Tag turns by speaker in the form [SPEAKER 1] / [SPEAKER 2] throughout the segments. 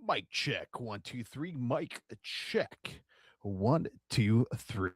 [SPEAKER 1] Mic check. 1, 2, 3. Mic check. 1, 2, 3.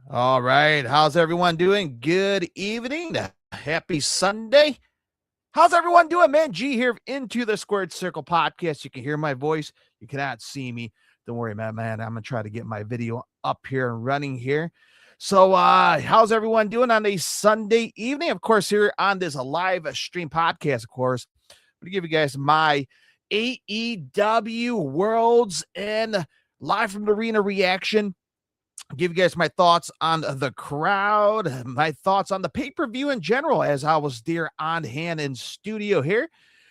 [SPEAKER 1] All right. How's everyone doing? Good evening. Happy Sunday. How's everyone doing, man? G here, Into the Squared Circle podcast. You can hear my voice. You cannot see me. Don't worry, man. I'm going to try to get my video up here and running here. So, how's everyone doing on a Sunday evening? Of course, here on this live stream podcast, of course, I'm going to give you guys my AEW Worlds and live from the arena reaction. Give you guys my thoughts on the crowd, my thoughts on the pay-per-view in general, as I was there on hand in studio here.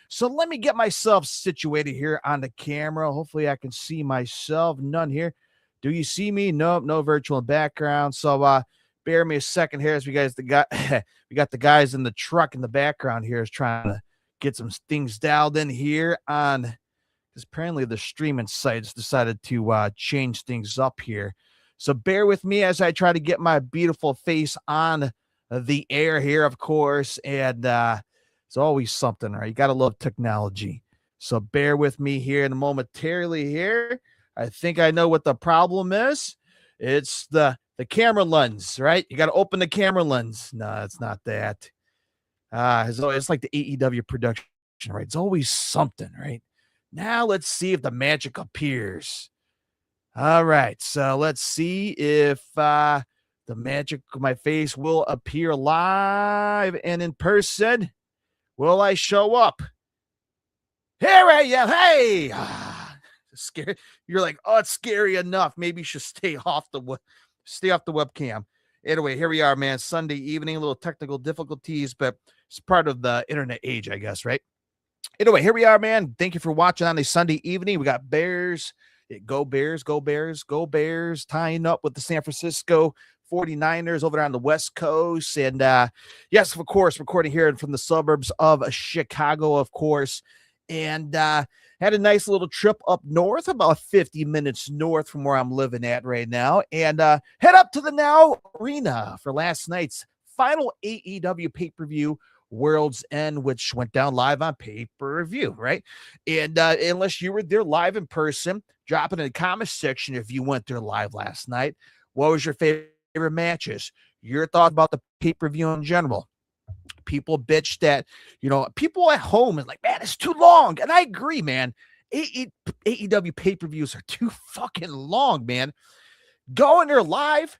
[SPEAKER 1] So let me get myself situated here on the camera. Hopefully I can see myself. None here. Do you see me? Nope, no virtual background. So bear me a second here as we got the guys in the truck in the background here is trying to get some things dialed in here on, because apparently the streaming sites decided to change things up here. So bear with me as I try to get my beautiful face on the air here, of course. And it's always something, right? You got to love technology. So bear with me here in momentarily here. I think I know what the problem is. It's the camera lens, right? You got to open the camera lens. No, it's not that. It's like the AEW production, right? It's always something, right? Now let's see if the magic appears. All right, so let's see if the magic of my face will appear live and in person. Will I show up? Here I am. Hey, scary. You're like, oh, it's scary enough. Maybe you should stay off the webcam. Anyway, here we are, man. Sunday evening, a little technical difficulties, but it's part of the internet age, I guess, right? Anyway, here we are, man. Thank you for watching on a Sunday evening. We got Bears. Go Bears, go Bears, go Bears, tying up with the San Francisco 49ers over there on the West Coast. And yes, of course, recording here from the suburbs of Chicago, of course. And had a nice little trip up north, about 50 minutes north from where I'm living at right now. And head up to the Now Arena for last night's final AEW pay-per-view, World's End, which went down live on pay-per-view, right? And unless you were there live in person, drop it in the comment section if you went there live last night. What was your favorite matches? Your thoughts about the pay-per-view in general? People bitch that, people at home is like, man, it's too long. And I agree, man. AEW pay-per-views are too fucking long, man. Going there live,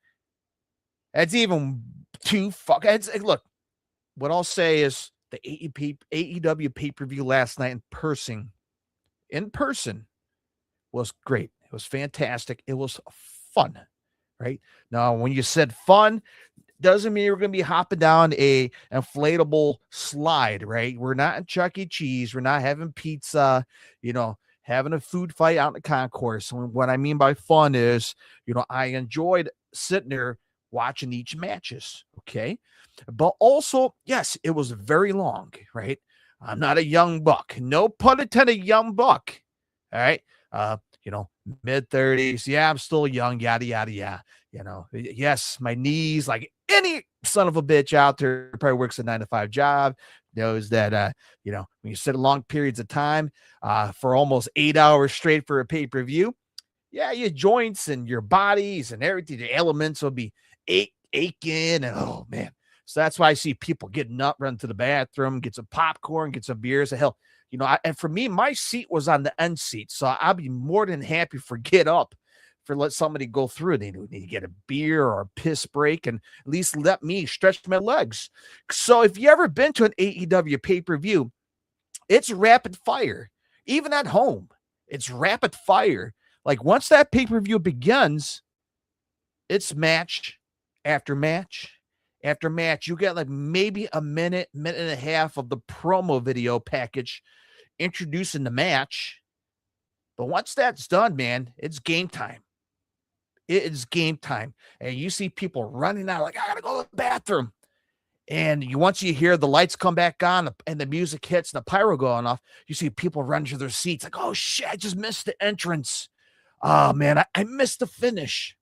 [SPEAKER 1] that's even too fucking. Look, what I'll say is the AEW pay-per-view last night in person was great. It was fantastic. It was fun, right? Now, when you said fun, doesn't mean we're going to be hopping down a inflatable slide, right? We're not in Chuck E. Cheese. We're not having pizza, having a food fight out in the concourse. So what I mean by fun is, I enjoyed sitting there watching each matches, okay? But also, yes, it was very long, right? I'm not a young buck. No pun intended, young buck. All right. Mid 30s. Yeah, I'm still young, yada, yada, yada. Yes, my knees, like any son of a bitch out there probably works a 9 to 5 job, knows that, when you sit long periods of time for almost 8 hours straight for a pay-per-view, yeah, your joints and your bodies and everything, the elements will be aching. And oh, man. So that's why I see people getting up, run to the bathroom, get some popcorn, get some beers. Hell, and for me, my seat was on the end seat. So I'll be more than happy for get up for let somebody go through. They need to get a beer or a piss break and at least let me stretch my legs. So if you ever been to an AEW pay-per-view, it's rapid fire. Even at home, it's rapid fire. Like once that pay-per-view begins, it's match after match after match. You get like maybe a minute and a half of the promo video package introducing the match. But once that's done, man, it's game time. It is game time. And you see people running out like, I got to go to the bathroom. And once you hear the lights come back on and the music hits and the pyro going off, you see people run to their seats like, oh, shit, I just missed the entrance. Oh, man, I missed the finish.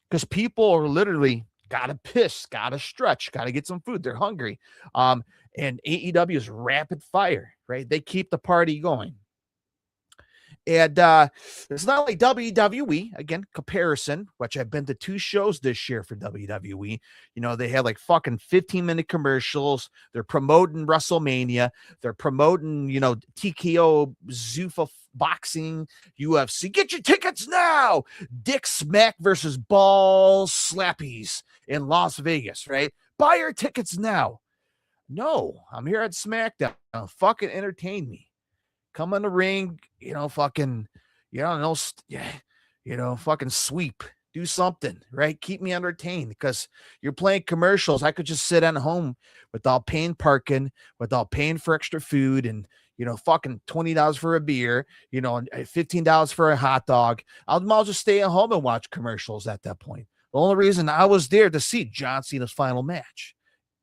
[SPEAKER 1] Because people are literally got to piss, got to stretch, got to get some food. They're hungry. And AEW is rapid fire, right? They keep the party going. And it's not like WWE, again, comparison, which I've been to 2 shows this year for WWE. They had like fucking 15-minute commercials. They're promoting WrestleMania. They're promoting, TKO, Zuffa boxing, UFC. Get your tickets now. Dick Smack versus Ball Slappies in Las Vegas, right? Buy your tickets now. No, I'm here at SmackDown. Fucking entertain me. Come in the ring, fucking sweep. Do something, right? Keep me entertained because you're playing commercials. I could just sit at home without paying parking, without paying for extra food and, fucking $20 for a beer, and $15 for a hot dog. I'll just stay at home and watch commercials at that point. The only reason I was there to see John Cena's final match.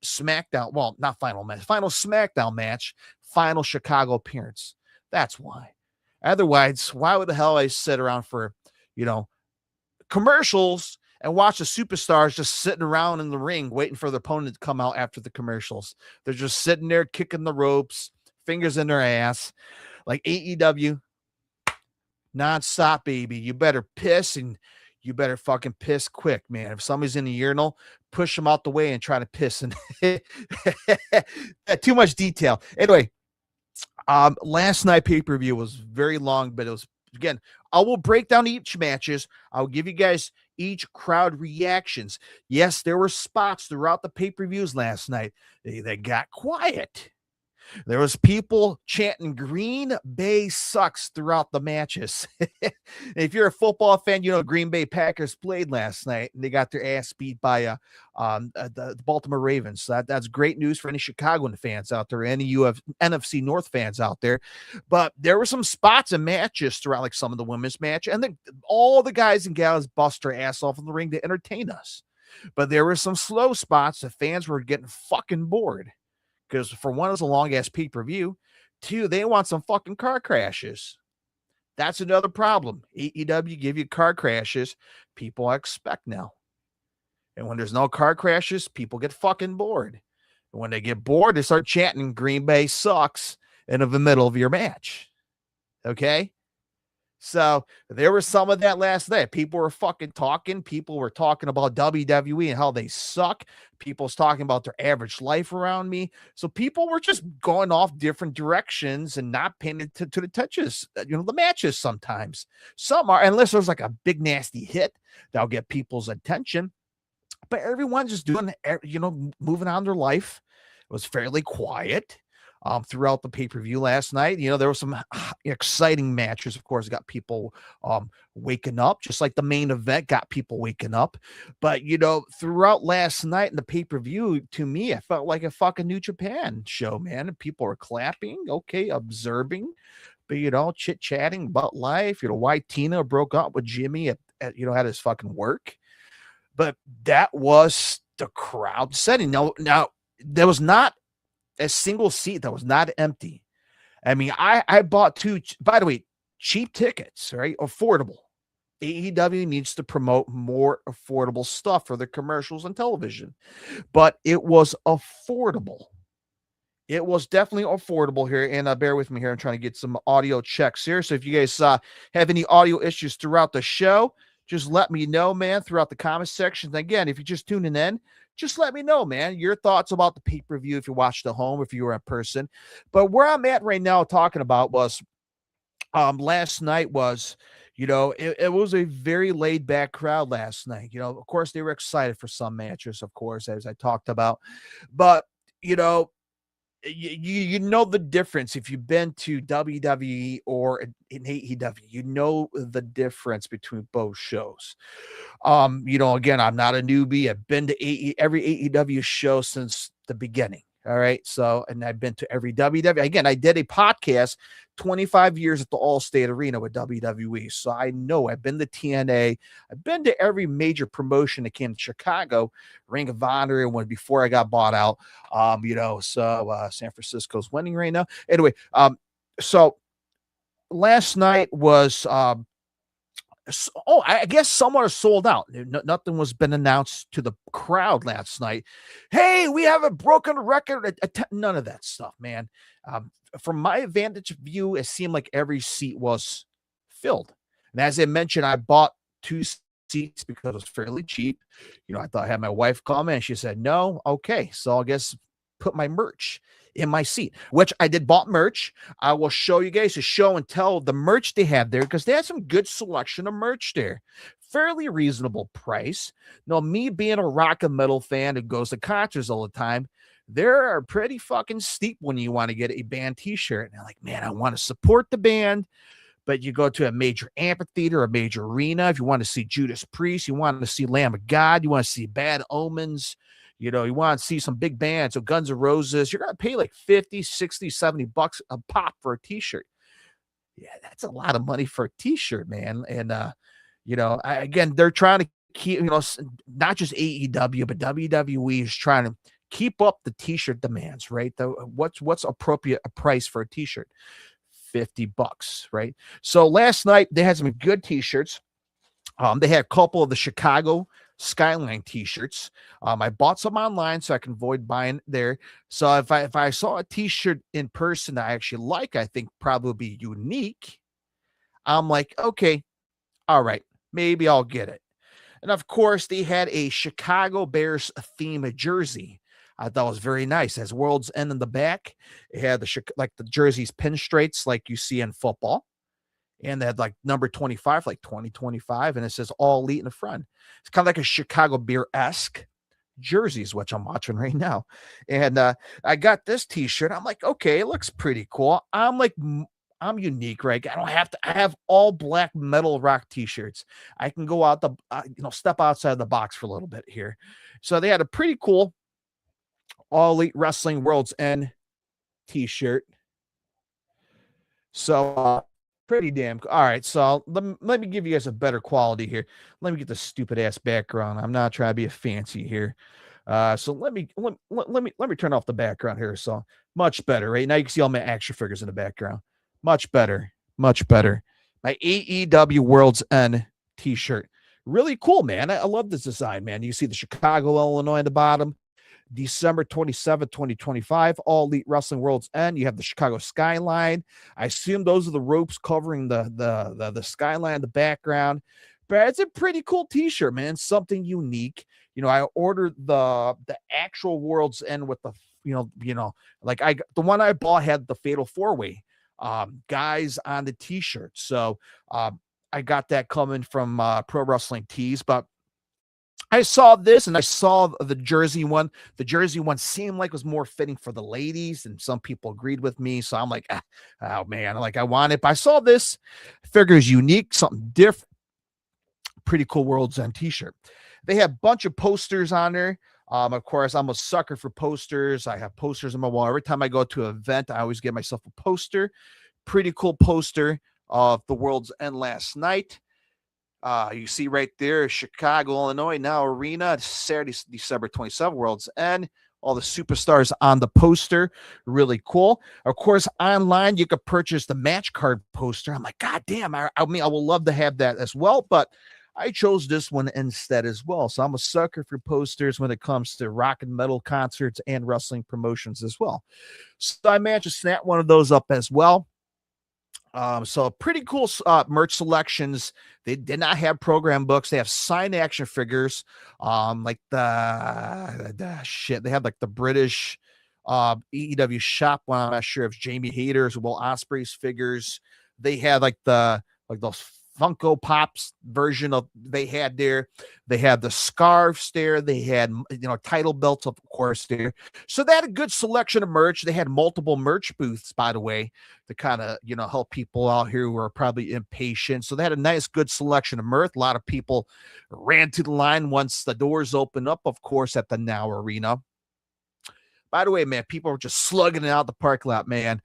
[SPEAKER 1] SmackDown, well, not final match, final SmackDown match, final Chicago appearance. That's why. Otherwise, why would the hell I sit around for, commercials and watch the superstars just sitting around in the ring waiting for the opponent to come out after the commercials? They're just sitting there kicking the ropes, fingers in their ass. Like AEW, nonstop, baby. You better piss and you better fucking piss quick, man. If somebody's in the urinal, push them out the way and try to piss. And too much detail. Anyway, last night pay-per-view was very long, but it was, again, I will break down each matches. I'll give you guys each crowd reactions. Yes, there were spots throughout the pay-per-views last night. They got quiet. There was people chanting Green Bay sucks throughout the matches. If you're a football fan, Green Bay Packers played last night and they got their ass beat by the Baltimore Ravens. So that's great news for any Chicagoan fans out there, any NFC North fans out there. But there were some spots and matches throughout, like some of the women's match, and then all the guys and gals bust their ass off in the ring to entertain us. But there were some slow spots that fans were getting fucking bored. Because for one, it's a long-ass pay-per-view. 2, they want some fucking car crashes. That's another problem. AEW give you car crashes. People expect now. And when there's no car crashes, people get fucking bored. And when they get bored, they start chanting Green Bay sucks in the middle of your match. Okay? So there was some of that last night. People were fucking talking. People were talking about WWE and how they suck. People's talking about their average life around me. So people were just going off different directions and not paying attention to the touches, the matches sometimes. Some are, unless there's like a big nasty hit that'll get people's attention. But everyone's just doing, moving on their life. It was fairly quiet. Throughout the pay-per-view last night. There were some exciting matches, of course, got people waking up, just like the main event got people waking up. But, throughout last night in the pay-per-view, to me, I felt like a fucking New Japan show, man. And people were clapping, okay, observing, but, chit-chatting about life, why Tina broke up with Jimmy at his fucking work. But that was the crowd setting. Now, there was not a single seat that was not empty. I mean, I bought 2. By the way, cheap tickets, right? Affordable. AEW needs to promote more affordable stuff for the commercials and television, but it was affordable. It was definitely affordable here, and bear with me here. I'm trying to get some audio checks here. So if you guys have any audio issues throughout the show, just let me know, man, throughout the comment section. And again, if you're just tuning in, just let me know, man, your thoughts about the pay-per-view if you watched at home, if you were in person. But where I'm at right now talking about was last night was, it was a very laid back crowd last night. Of course, they were excited for some matches, of course, as I talked about. But, you know, you know the difference if you've been to WWE or in AEW. You know the difference between both shows. Again, I'm not a newbie. I've been to every AEW show since the beginning. All right. So, and I've been to every WWE. Again, I did a podcast 25 years at the All-State Arena with WWE. So I know I've been to TNA. I've been to every major promotion that came to Chicago, Ring of Honor, and when before I got bought out. San Francisco's winning right now. Anyway, so last night was I guess someone is sold out. Nothing was been announced to the crowd last night. Hey, we have a broken record. None of that stuff, man. From my vantage view, it seemed like every seat was filled. And as I mentioned, I bought 2 seats because it was fairly cheap. I thought I had my wife call me and she said, no. Okay. So I guess put my merch in my seat, which I did bought merch. I will show you guys a show and tell the merch they have there because they had some good selection of merch there. Fairly reasonable price. Me being a rock and metal fan who goes to concerts all the time, they're pretty fucking steep when you want to get a band t-shirt. And I'm like, man, I want to support the band. But you go to a major amphitheater, a major arena. If you want to see Judas Priest, you want to see Lamb of God, you want to see Bad Omens, you want to see some big bands. So Guns N' Roses, you're going to pay like 50, 60, 70 bucks a pop for a t-shirt. Yeah, that's a lot of money for a t-shirt, man. And, again, they're trying to keep, not just AEW, but WWE is trying to keep up the t-shirt demands, right? What's appropriate a price for a t-shirt? $50, right? So last night they had some good t-shirts. They had a couple of the Chicago Skyline t-shirts. I bought some online so I can avoid buying there. So if I saw a t-shirt in person that I actually like, I think probably be unique. I'm like, okay, all right, maybe I'll get it. And of course, they had a Chicago Bears theme jersey. I thought it was very nice. It has World's End in the back. It had the jersey's pinstripes like you see in football. And they had like number 25, like 2025, and it says All Elite in the front. It's kind of like a Chicago Bear-esque jerseys, which I'm watching right now. And I got this t-shirt. I'm like, okay, it looks pretty cool. I'm unique, right? I have all black metal rock t-shirts. I can go out step outside the box for a little bit here. So they had a pretty cool All Elite Wrestling World's End t-shirt. So pretty damn cool. All right, so let me give you guys a better quality here. Let me get the stupid ass background. I'm not trying to be a fancy here. So let me turn off the background here. So much better, right? Now you can see all my action figures in the background. Much better, much better. My AEW World's End t-shirt. Really cool, man. I love this design, man. You see the Chicago, Illinois at the bottom. December 27th, 2025, All Elite Wrestling World's End. You have the Chicago skyline. I assume those are the ropes covering the skyline in the background. But it's a pretty cool t-shirt, man. Something unique. I ordered the actual World's End with the, the one I bought had the Fatal 4-Way guys on the t-shirt. So I got that coming from Pro Wrestling Tees, but I saw this and I saw the jersey one. The jersey one seemed like it was more fitting for the ladies, and some people agreed with me. So I'm like, oh man, I want it. But I saw this, figures unique, something different. Pretty cool World's End t-shirt. They have a bunch of posters on there. Of course, I'm a sucker for posters. I have posters on my wall. Every time I go to an event, I always get myself a poster. Pretty cool poster of the World's End last night. You see right there, Chicago, Illinois, now arena, Saturday, December 27th, World's End. all the superstars on the poster. Really cool. Of course, online, you could purchase the match card poster. I'm like, God damn, I mean, I would love to have that as well, but I chose this one instead as well. So I'm a sucker for posters when it comes to rock and metal concerts and wrestling promotions as well. So I managed to snap one of those up as well. So pretty cool merch selections. They did not have program books. They have signed action figures. Like the shit. They have like the British AEW shop one. I'm not sure if Jamie Hayter's or Will Ospreay's figures. They had like those Funko Pops version of they had there. They had the scarves there. They had title belts, of course, there. So they had a good selection of merch. They had multiple merch booths, by the way, to kind of help people out here who are probably impatient. So they had a nice, good selection of merch. A lot of people ran to the line once the doors opened up, of course, at the Now Arena. By the way, man, people were just slugging it out the parking lot, man.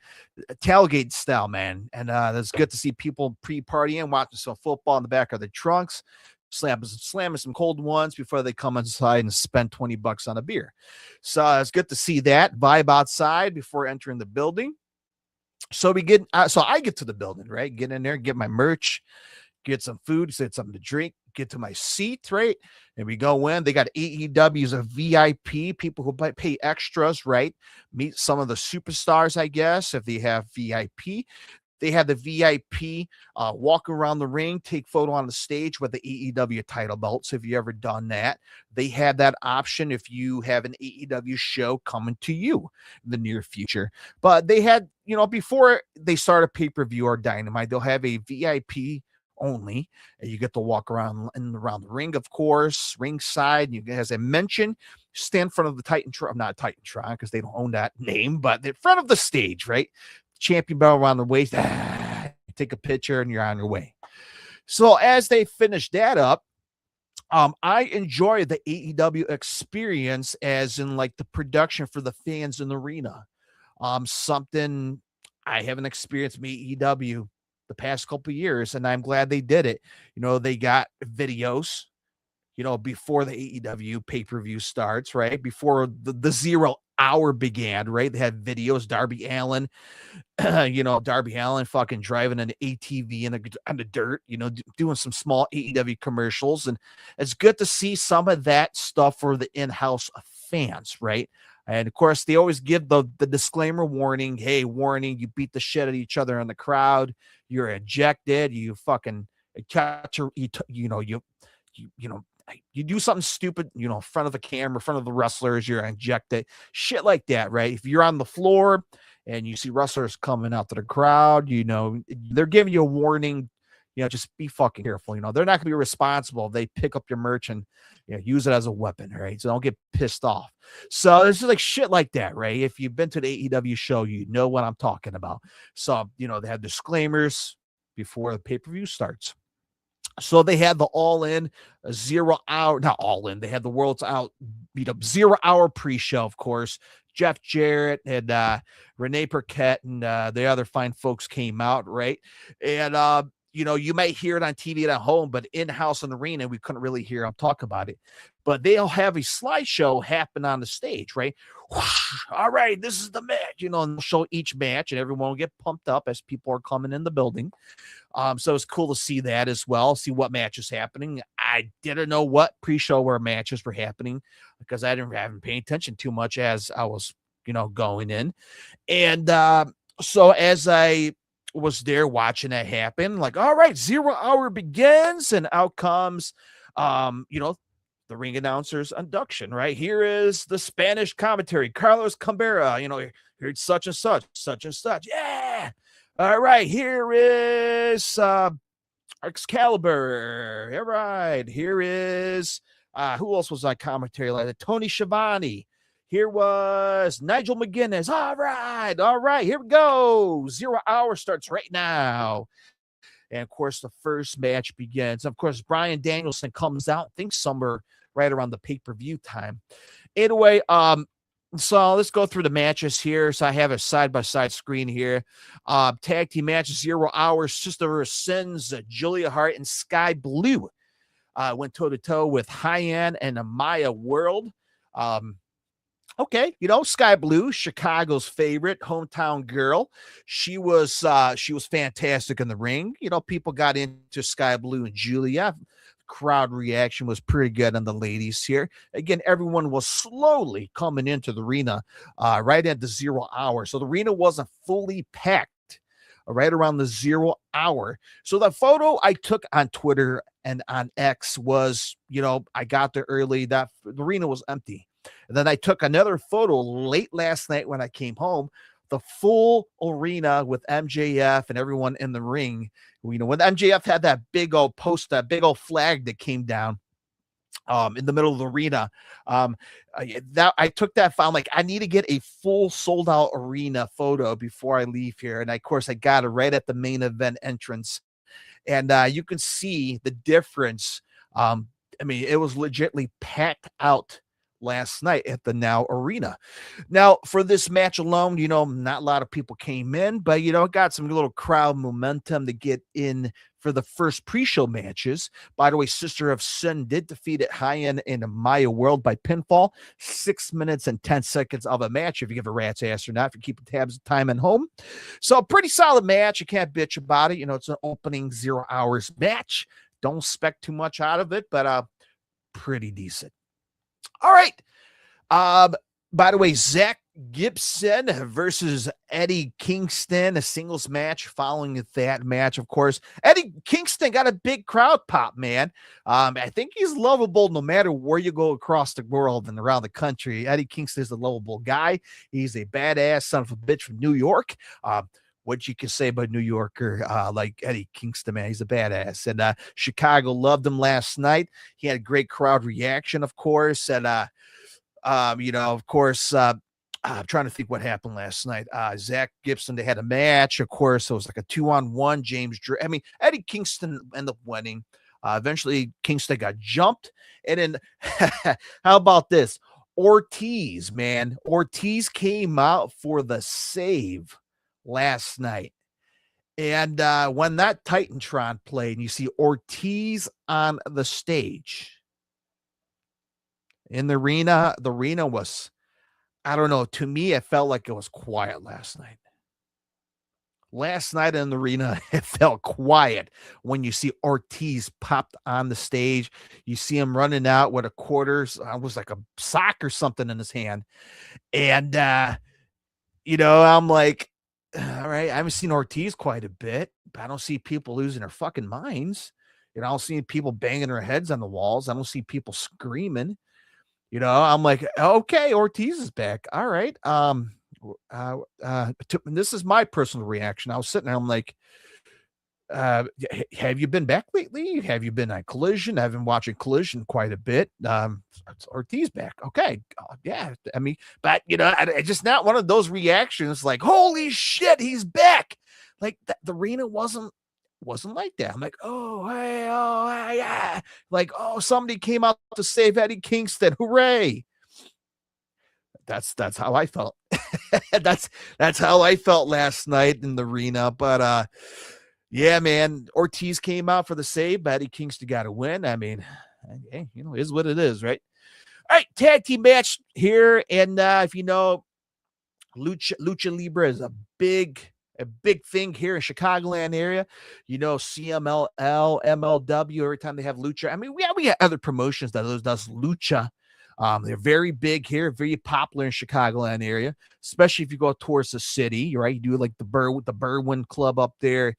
[SPEAKER 1] Tailgate style, man. And it's good to see people pre-partying, watching some football in the back of their trunks, slamming some cold ones before they come inside and spend $20 on a beer. So it's good to see that vibe outside before entering the building. So I get to the building, right? Get in there, get my merch, get some food, get something to drink, get to my seat, right? And we go in. They got AEW's a VIP, people who pay extras, right? Meet some of the superstars, I guess, if they have VIP. They had the VIP walk around the ring, take photo on the stage with the AEW title belts. If you ever done that, they had that option if you have an AEW show coming to you in the near future. But they had, before they start a pay-per-view or Dynamite, they'll have a VIP only, and you get to walk around the ring, of course, ringside. You, as I mentioned, stand in front of the Titantron, not Titantron because they don't own that name, but in front of the stage, right? Champion bell around the waist, take a picture, and you're on your way. So as they finish that up, I enjoy the AEW experience, as in like the production for the fans in the arena. Something I haven't experienced with AEW the past couple of years, and I'm glad they did it. They got videos, before the AEW pay-per-view starts, right? Before the 0 hour began, right? They had videos, Darby Allin, Darby Allin fucking driving an ATV on the dirt, doing some small AEW commercials. And it's good to see some of that stuff for the in-house fans, right? And of course, they always give the disclaimer warning. Hey, warning, you beat the shit out of each other in the crowd. You're ejected. You fucking catch your, you do something stupid, in front of the camera, in front of the wrestlers, you're ejected. Shit like that, right? If you're on the floor and you see wrestlers coming out to the crowd, they're giving you a warning. Just be fucking careful. They're not going to be responsible if they pick up your merch and use it as a weapon, right? So don't get pissed off. So it's just like shit like that, right? If you've been to the AEW show, you know what I'm talking about. So, they have disclaimers before the pay-per-view starts. So they had the all-in 0 hour, not all in. They had the World's Out beat up 0 hour pre-show, of course. Jeff Jarrett and Renee Paquette and the other fine folks came out, right? And you might hear it on TV at home, but in-house in the arena, we couldn't really hear them talk about it. But they'll have a slideshow happen on the stage, right? All right, this is the match, and they'll show each match, and everyone will get pumped up as people are coming in the building. So it's cool to see that as well, see what match is happening. I didn't know what pre-show where matches were happening because I haven't paid attention too much as I was, going in. And so as I was there watching that happen, like, all right, 0 hour begins, and out comes, the ring announcer's induction, right? Here is the Spanish commentary, Carlos Cambera, here's such and such, such and such. Yeah. All right, here is Excalibur. All right, here is who else was on commentary like that? Tony Schiavone. Here was Nigel McGuinness. All right, here we go. 0 hour starts right now. And of course, the first match begins. Of course, Bryan Danielson comes out, I think somewhere right around the pay-per-view time. Anyway, so let's go through the matches here. So I have a side-by-side screen here. Tag team matches, 0 hours. Sister of Sins, Julia Hart and Sky Blue went toe-to-toe with Hyan and Amaya World. Okay, Sky Blue, Chicago's favorite hometown girl. She was fantastic in the ring. People got into Sky Blue and Julia. Crowd reaction was pretty good on the ladies here. Again, everyone was slowly coming into the arena right at the 0 hour. So the arena wasn't fully packed right around the 0 hour. So the photo I took on Twitter and on X was, I got there early. That the arena was empty. And then I took another photo late last night when I came home, the full arena with MJF and everyone in the ring. When MJF had that big old post, that big old flag that came down in the middle of the arena. That I took that file. I'm like, I need to get a full sold out arena photo before I leave here. And of course, I got it right at the main event entrance. And you can see the difference. It was legitimately packed out last night at the Now Arena. Now, for this match alone, not a lot of people came in, but, it got some little crowd momentum to get in for the first pre-show matches. By the way, Sister of Sin did defeat it high-end in Maya World by pinfall. 6 minutes and 10 seconds of a match, if you give a rat's ass or not, if you're keeping tabs of time at home. So, pretty solid match. You can't bitch about it. It's an opening 0 hours match. Don't expect too much out of it, but pretty decent. All right. By the way, Zach Gibson versus Eddie Kingston, a singles match. Following that match, of course, Eddie Kingston got a big crowd pop, man. I think he's lovable no matter where you go across the world and around the country. Eddie Kingston is a lovable guy. He's a badass son of a bitch from New York. What you can say about New Yorker like Eddie Kingston, man, he's a badass. And Chicago loved him last night. He had a great crowd reaction, of course. And of course, I'm trying to think what happened last night. Zach Gibson, they had a match. Of course, it was like a 2-on-1. Eddie Kingston ended up winning. Eventually, Kingston got jumped. And then, how about this? Ortiz, man. Ortiz came out for the save last night. And when that Titantron played, and you see Ortiz on the stage in the arena was, I don't know, to me, it felt like it was quiet last night. Last night in the arena, it felt quiet when you see Ortiz popped on the stage. You see him running out with a quarter, it was like a sock or something in his hand. And, I'm like, all right, I haven't seen Ortiz quite a bit, but I don't see people losing their fucking minds. I don't see people banging their heads on the walls. I don't see people screaming. I'm like, okay, Ortiz is back. All right. This is my personal reaction. I was sitting there, I'm like, have you been back lately? Have you been on Collision? I've been watching Collision quite a bit. Ortiz back. Okay. Yeah. But I just not one of those reactions like, holy shit, he's back. Like the arena wasn't like that. I'm like, oh, hey, yeah. Like, oh, somebody came out to save Eddie Kingston. Hooray. That's how I felt. that's how I felt last night in the arena. But yeah, man, Ortiz came out for the save, but Eddie Kingston got a win. Hey, is what it is, right? All right, tag team match here. And if Lucha Libre is a big thing here in Chicagoland area. CMLL, MLW, every time they have Lucha. We got other promotions that does Lucha. They're very big here, very popular in Chicagoland area, especially if you go towards the city, right? You do like the Berwyn Club up there.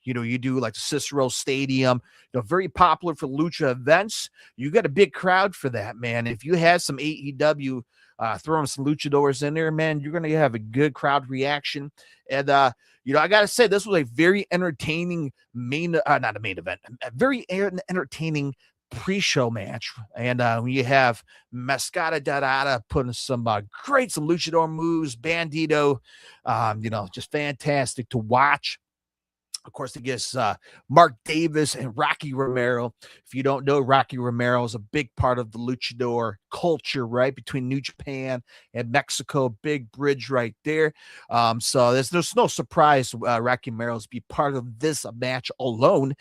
[SPEAKER 1] You do like the Cicero Stadium, very popular for Lucha events. You got a big crowd for that, man. If you have some AEW throwing some luchadors in there, man, you're going to have a good crowd reaction. And, I got to say, this was a very entertaining not a main event, a very entertaining pre-show match. And you have Mascata Dorada putting some luchador moves, Bandito, just fantastic to watch. Of course, it gets Mark Davis and Rocky Romero. If you don't know, Rocky Romero is a big part of the luchador culture, right, between New Japan and Mexico. Big bridge right there. So there's no surprise Rocky Romero's be part of this match alone.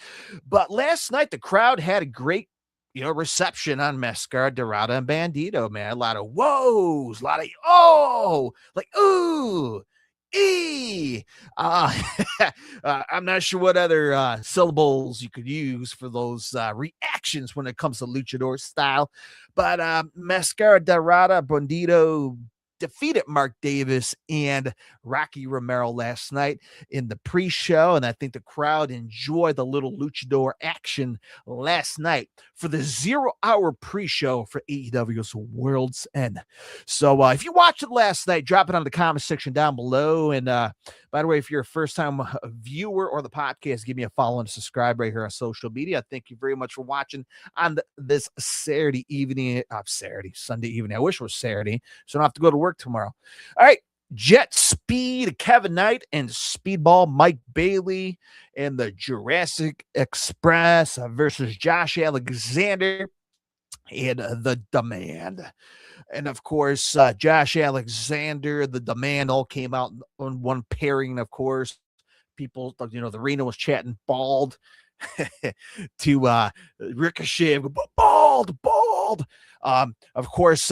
[SPEAKER 1] But last night, the crowd had a great reception on Mascara Dorada and Bandito, man. A lot of whoas, a lot of oh, like ooh, e. Uh, I'm not sure what other syllables you could use for those reactions when it comes to luchador style, but Mascara Dorada, Bandito defeated Mark Davis and Rocky Romero last night in the pre-show, and I think the crowd enjoyed the little luchador action last night for the 0-hour pre-show for AEW's World's End. So if you watched it last night, drop it on the comment section down below. And by the way, if you're a first-time viewer or the podcast, give me a follow and subscribe right here on social media. Thank you very much for watching on this Sunday evening. I wish it was Saturday, so I don't have to go to work tomorrow. All right. Jet Speed Kevin Knight and Speedball Mike Bailey and the Jurassic Express versus Josh Alexander and the Demand. And of course, Josh Alexander, the Demand all came out on one pairing. Of course, people, the arena was chatting bald to Ricochet, bald. Of course,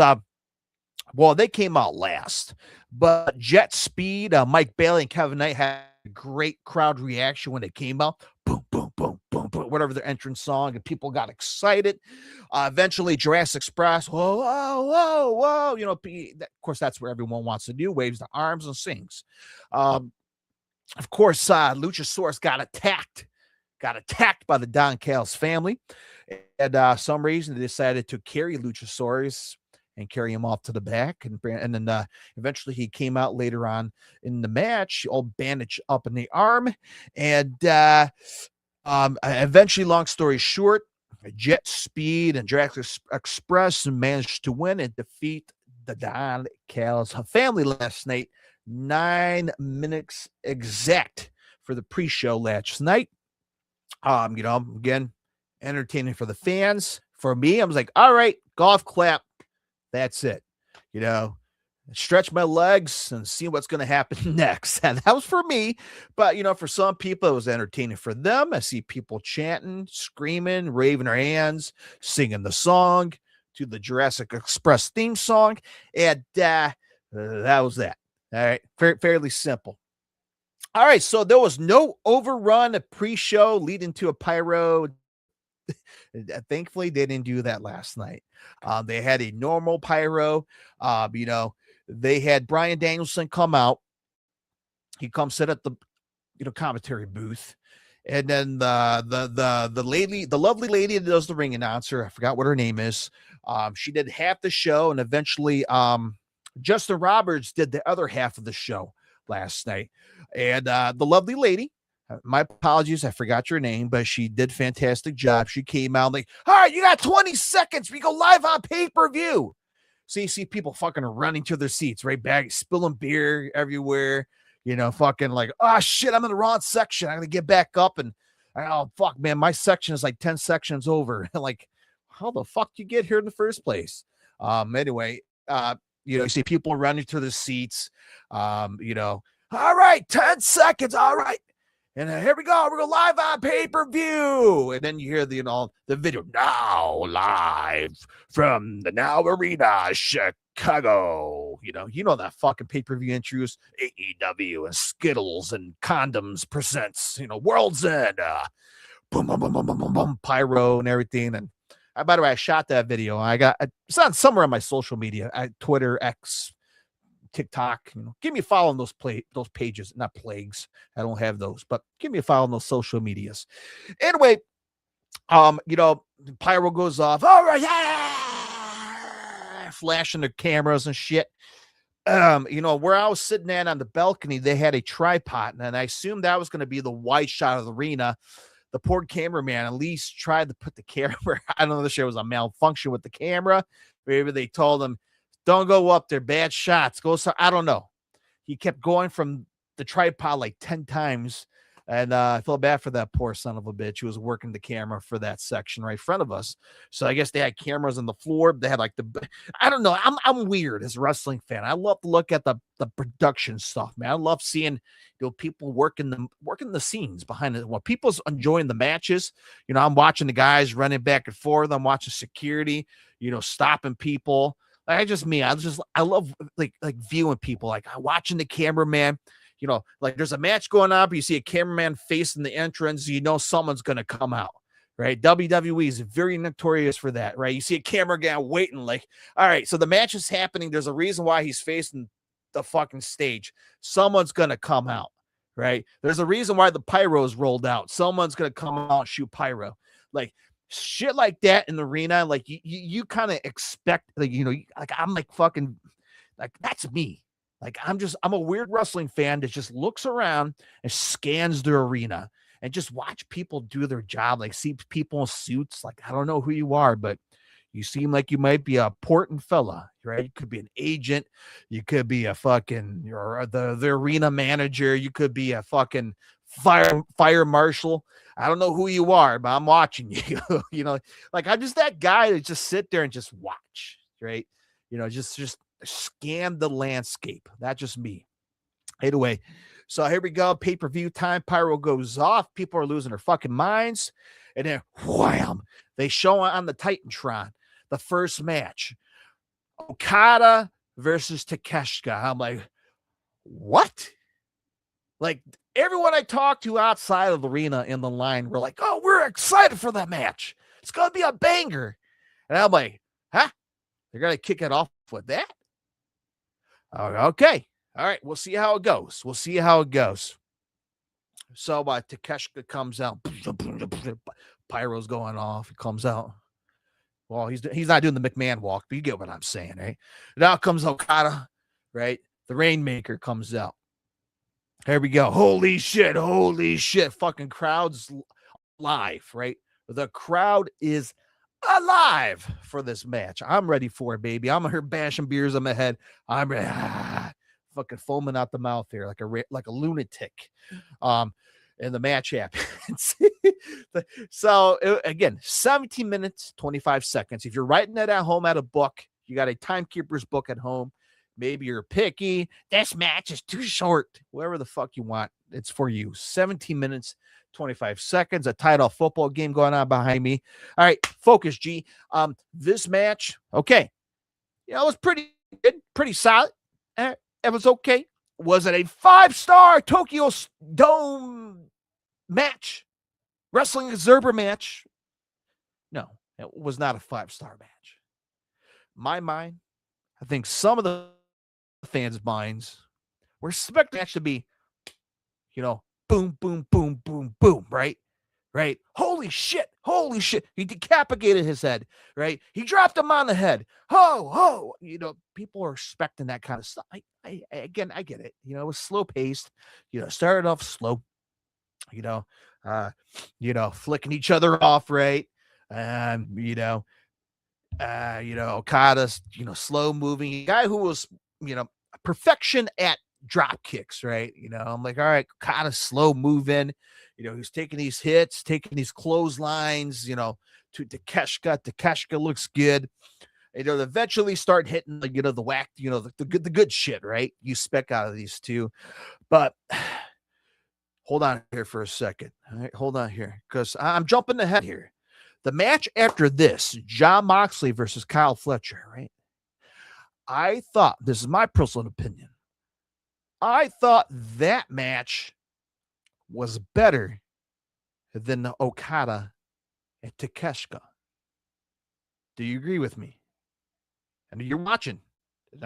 [SPEAKER 1] well, they came out last, but Jet Speed, Mike Bailey, and Kevin Knight had a great crowd reaction when they came out. Boom, boom, boom, boom, boom, whatever their entrance song, and people got excited. Eventually, Jurassic Express, whoa, whoa, whoa, whoa. Of course, that's where everyone wants to do, waves the arms and sings. Of course, Luchasaurus got attacked by the Don Callis family. And some reason they decided to carry Luchasaurus and carry him off to the back. And then eventually he came out later on in the match, all bandaged up in the arm. And eventually, long story short, Jet Speed and Jurassic Express managed to win and defeat the Don Callis family last night, 9 minutes exact for the pre-show last night. Again, entertaining for the fans. For me, I was like, all right, golf clap. That's it. Stretch my legs and see what's going to happen next. And that was for me. But, for some people, it was entertaining for them. I see people chanting, screaming, waving their hands, singing the song to the Jurassic Express theme song. And that was that. All right. Fairly simple. All right. So there was no overrun at pre-show leading to a pyro. Thankfully, they didn't do that last night. They had a normal pyro. They had Bryan Danielson come out. He comes sit at the commentary booth, and then the lady, the lovely lady that does the ring announcer, I forgot what her name is. She did half the show, and eventually Justin Roberts did the other half of the show last night. And the lovely lady, my apologies, I forgot your name, but she did a fantastic job. She came out like, all right, you got 20 seconds. We go live on pay-per-view. So you see people fucking running to their seats, right back, spilling beer everywhere, fucking like, oh shit, I'm in the wrong section. I gotta get back up. And oh fuck, man, my section is like 10 sections over. Like, how the fuck do you get here in the first place? Anyway, you see people running to their seats. All right, 10 seconds. All right. And here we go. We're going live on pay-per-view. And then you hear the video now live from the Now Arena, Chicago. That fucking pay-per-view intros, AEW and Skittles and Condoms presents, World's End, boom, boom, boom, boom, boom, boom, boom, pyro and everything. And by the way, I shot that video. It's on somewhere on my social media, Twitter, X, TikTok. Give me a follow on those pages, not plagues. I don't have those, but give me a follow on those social medias. Anyway, pyro goes off. All right, yeah, flashing their cameras and shit. Where I was sitting on the balcony, they had a tripod, and I assumed that was going to be the wide shot of the arena. The poor cameraman at least tried to put the camera. I don't know if there was a malfunction with the camera. Maybe they told him, don't go up there, bad shots. I don't know. He kept going from the tripod like 10 times And I feel bad for that poor son of a bitch who was working the camera for that section right in front of us. So I guess they had cameras on the floor. They had like I don't know. I'm weird as a wrestling fan. I love to look at the production stuff, man. I love seeing people working the scenes behind it. While people's enjoying the matches, I'm watching the guys running back and forth. I'm watching security, stopping people. I love like viewing people, like watching the cameraman. Like there's a match going on, but you see a cameraman facing the entrance, someone's going to come out, right? WWE is very notorious for that, right? You see a camera guy waiting, like, all right, so the match is happening. There's a reason why he's facing the fucking stage. Someone's going to come out, right? There's a reason why the pyro's rolled out. Someone's going to come out and shoot pyro. Like, shit like that in the arena, like you kind of expect, like, like I'm like fucking, like that's me. Like I'm a weird wrestling fan that just looks around and scans the arena and just watch people do their job. Like see people in suits. Like I don't know who you are, but you seem like you might be a important fella, right? You could be an agent. You could be a fucking or the arena manager. You could be a fucking fire marshal. I don't know who you are, but I'm watching you. Like I'm just that guy that just sit there and just watch, right? Just scan the landscape. That's just me. Anyway, so here we go. Pay-per-view time. Pyro goes off. People are losing their fucking minds. And then wham, they show on the Titantron the first match. Okada versus Takeshita. I'm like, what? Like everyone I talked to outside of the arena in the line were like, oh, we're excited for that match. It's going to be a banger. And I'm like, huh? They're going to kick it off with that? Okay. All right. We'll see how it goes. So Takeshita comes out. Pyro's going off. He comes out. Well, he's not doing the McMahon walk, but you get what I'm saying, right? Now comes Okada, right? The Rainmaker comes out. Here we go. Holy shit. Fucking crowd's live, right? The crowd is alive for this match. I'm ready for it, baby. I'm here bashing beers on my head. I'm ready. Fucking foaming out the mouth here like a lunatic. And the match happens. So again, 17 minutes, 25 seconds. If you're writing that at home at a book, you got a timekeeper's book at home. Maybe you're picky. This match is too short. Whatever the fuck you want, it's for you. 17 minutes, 25 seconds. A title football game going on behind me. All right, focus, G. This match, okay. It was pretty good, pretty solid. It was okay. Was it a 5-star Tokyo Dome match? Wrestling Observer match? No, it was not a 5-star match. My mind, I think some of the fans' minds were expecting the match to be, boom, boom, boom, boom, boom, right? Right? Holy shit. He decapitated his head, right? He dropped him on the head. Ho. People are expecting that kind of stuff. I get it. It was slow paced. Started off slow, flicking each other off, right? Okada's, slow moving guy who was, perfection at drop kicks, right? I'm like, all right, Okada's slow moving, he's taking these hits, taking these clotheslines, to Takeshita. Takeshita looks good. Eventually start hitting the whack, the good shit, right? You spec out of these two. But hold on here for a second. All right, hold on here, because I'm jumping ahead here. The match after this, Jon Moxley versus Kyle Fletcher, right? I thought, this is my personal opinion, I thought that match was better than the Okada and Takeshita. Do you agree with me? I know you're watching. And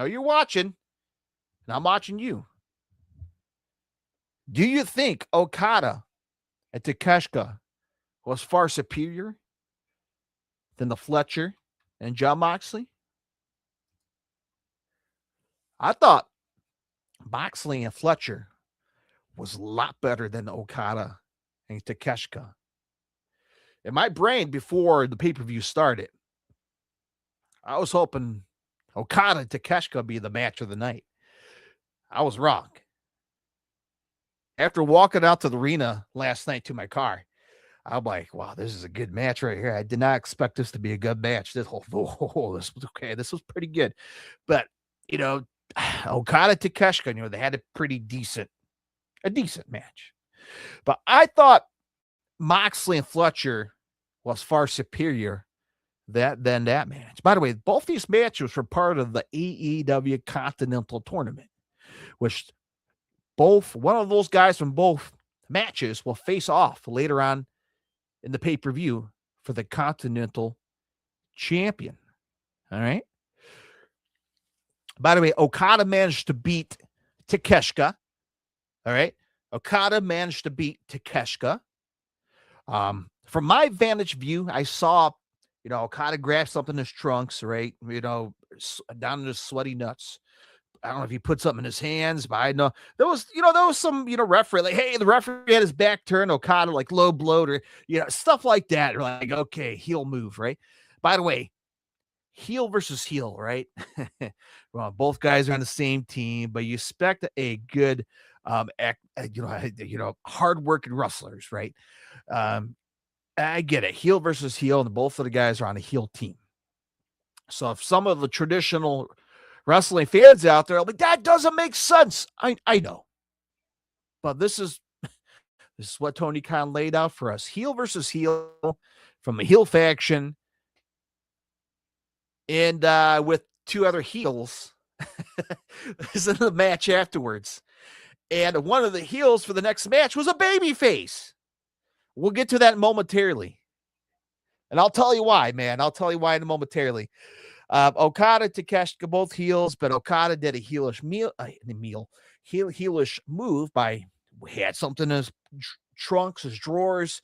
[SPEAKER 1] I'm watching you. Do you think Okada and Takeshita was far superior than the Fletcher and Jon Moxley? I thought Moxley and Fletcher was a lot better than Okada and Takeshita. In my brain, before the pay-per-view started, I was hoping Okada and Takeshita would be the match of the night. I was wrong. After walking out to the arena last night to my car, I'm like, wow, this is a good match right here. I did not expect this to be a good match. This whole, this was okay. This was pretty good. But, you know, Okada Takeshita, they had a decent match. But I thought Moxley and Fletcher was far superior than that match. By the way, both these matches were part of the AEW Continental Tournament, which one of those guys from both matches will face off later on in the pay-per-view for the Continental Champion. All right. By the way, Okada managed to beat Takeshita. All right. Okada managed to beat Takeshita. From my vantage view, I saw, Okada grab something in his trunks, right? Down in his sweaty nuts. I don't know if he put something in his hands, but I know there was some, referee, like, hey, the referee had his back turned, Okada, like, low blowed, or, stuff like that. Or like, okay, heel move, right? By the way, heel versus heel, right? Well, both guys are on the same team, but you expect a good, hardworking wrestlers, right? I get it, heel versus heel, and both of the guys are on a heel team. So if some of the traditional wrestling fans out there are like, that doesn't make sense. I know. But this is what Tony Khan laid out for us. Heel versus heel from a heel faction. And with two other heels. This is the match afterwards. And one of the heels for the next match was a babyface. We'll get to that momentarily. And I'll tell you why, man. I'll tell you why momentarily. Okada, Takeshita, both heels, but Okada did a heelish move by had something in his trunks, his drawers,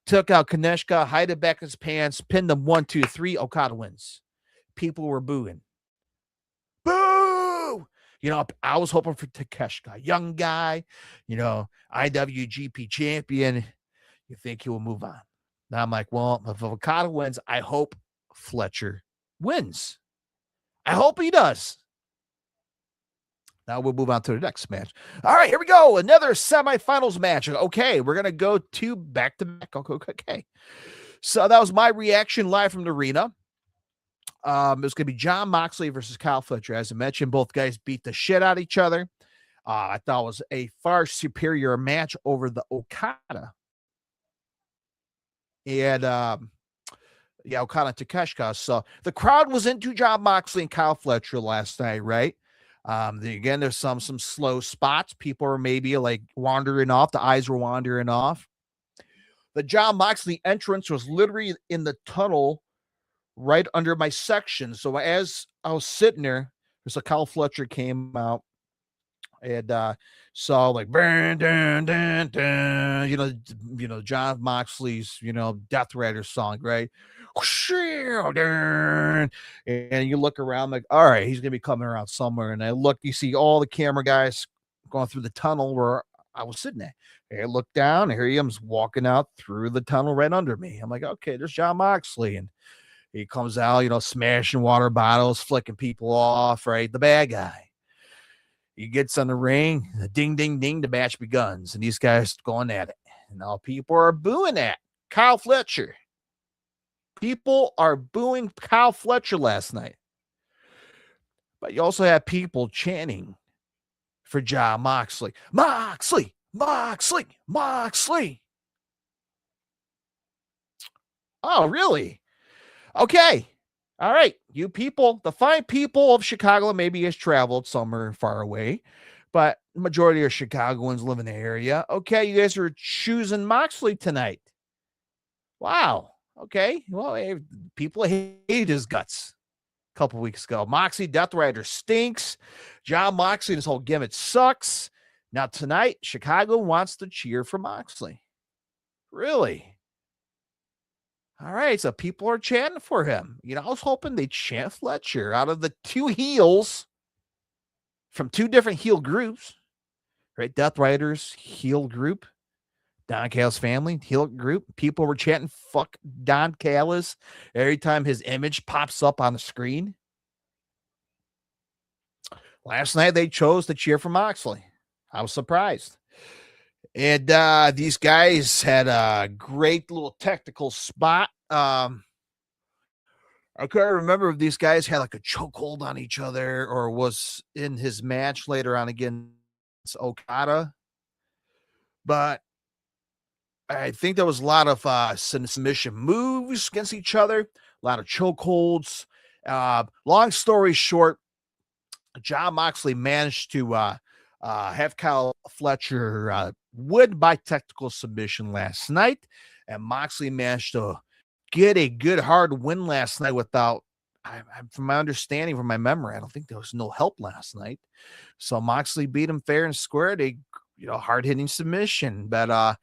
[SPEAKER 1] took out Kaneshka, hid it back in his pants, pinned him 1, 2, 3. Okada wins. People were booing. Boo! I was hoping for Takeshita, young guy, IWGP champion. You think he will move on? Now I'm like, well, if Okada wins, I hope Fletcher wins. I hope he does. Now we'll move on to the next match. All right, here we go. Another semifinals match. Okay, we're going to go to back-to-back. Okay. So that was my reaction live from the arena. It was going to be Jon Moxley versus Kyle Fletcher. As I mentioned, both guys beat the shit out of each other. I thought it was a far superior match over the Okada. And, Okada and Takeshita. So the crowd was into Jon Moxley and Kyle Fletcher last night, right? Again, there's some slow spots. People are maybe like wandering off. The eyes were wandering off. The Jon Moxley entrance was literally in the tunnel right under my section. So as I was sitting there, so Kyle Fletcher came out and saw like dun, dun, dun, dun, Jon Moxley's Death Rider song, right? And you look around like, all right, he's gonna be coming around somewhere. And I look, you see all the camera guys going through the tunnel where I was sitting at. And I look down, and here he comes walking out through the tunnel right under me. I'm like, okay, there's Jon Moxley, and he comes out, smashing water bottles, flicking people off, right? The bad guy. He gets on the ring, ding, ding, ding, the match begins, and these guys going at it. And now people are booing at Kyle Fletcher. People are booing Kyle Fletcher last night. But you also have people chanting for Jon Moxley. Moxley, Moxley, Moxley. Oh, really? Okay. All right. You people, the fine people of Chicago maybe has traveled somewhere far away, but the majority of Chicagoans live in the area. Okay. You guys are choosing Moxley tonight. Wow. Okay. Well, people hated his guts a couple weeks ago. Moxley, Death Rider stinks. Jon Moxley, this whole gimmick sucks. Now tonight, Chicago wants to cheer for Moxley. Really? All right. So people are chanting for him. I was hoping they'd chant Fletcher out of the two heels from two different heel groups, right? Death Rider's heel group. Don Callis family, heel group. People were chanting, fuck Don Callis every time his image pops up on the screen. Last night, they chose to cheer for Moxley. I was surprised. And these guys had a great little technical spot. I can't remember if these guys had like a chokehold on each other or was in his match later on against Okada. But I think there was a lot of submission moves against each other, a lot of chokeholds. Long story short, John Moxley managed to have Kyle Fletcher win by technical submission last night, and Moxley managed to get a good hard win last night without, from my understanding, from my memory, I don't think there was no help last night. So Moxley beat him fair and square. Hard hitting submission, but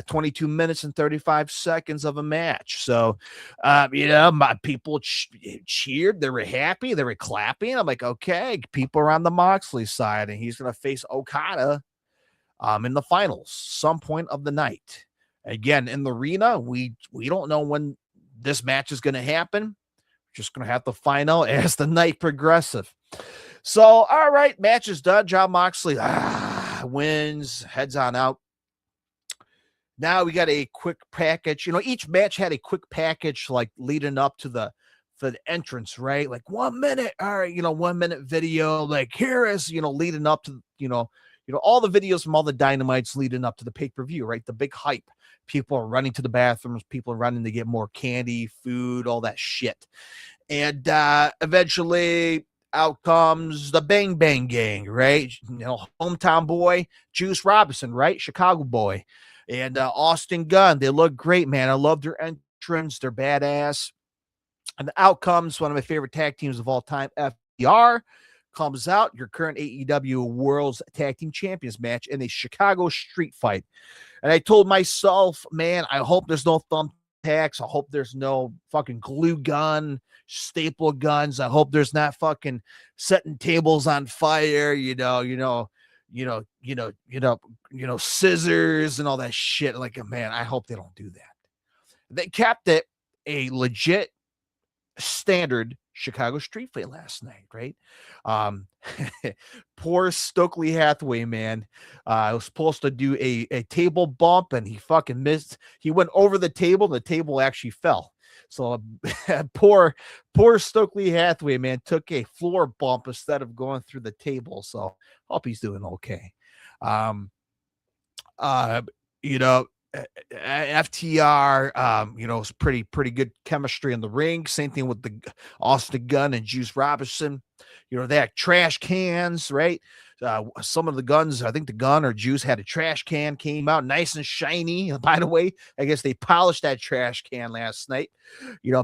[SPEAKER 1] 22 minutes and 35 seconds of a match. So, my people cheered. They were happy. They were clapping. I'm like, okay, people are on the Moxley side, and he's going to face Okada in the finals some point of the night. Again, in the arena, we don't know when this match is going to happen. We're just going to have to find out as the night progresses. So, all right, match is done. John Moxley wins, heads on out. Now we got a quick package. Each match had a quick package like leading up to the entrance, right? Like 1 minute, all right, 1 minute video. Like here is, leading up to, all the videos from all the Dynamites leading up to the pay-per-view, right? The big hype. People are running to the bathrooms. People are running to get more candy, food, all that shit. And eventually out comes the Bang Bang Gang, right? Hometown boy, Juice Robinson, right? Chicago boy. And Austin Gunn, they look great, man. I love their entrance. They're badass. And the outcomes, one of my favorite tag teams of all time, FTR, comes out, your current AEW World's Tag Team Champions match in a Chicago street fight. And I told myself, man, I hope there's no thumbtacks. I hope there's no fucking glue gun, staple guns. I hope there's not fucking setting tables on fire, scissors and all that shit. Like, man, I hope they don't do that. They kept it a legit standard Chicago street fight last night, right? Poor Stokely Hathaway, man. Was supposed to do a table bump and he fucking missed. He went over the table and the table actually fell. So poor Stokely Hathaway, man, took a floor bump instead of going through the table. So hope he's doing okay. FTR, it's pretty good chemistry in the ring. Same thing with the Austin Gunn and Juice Robinson. They had trash cans, right? Some of the guns, I think the Gun or Juice had a trash can, came out nice and shiny. By the way, I guess they polished that trash can last night.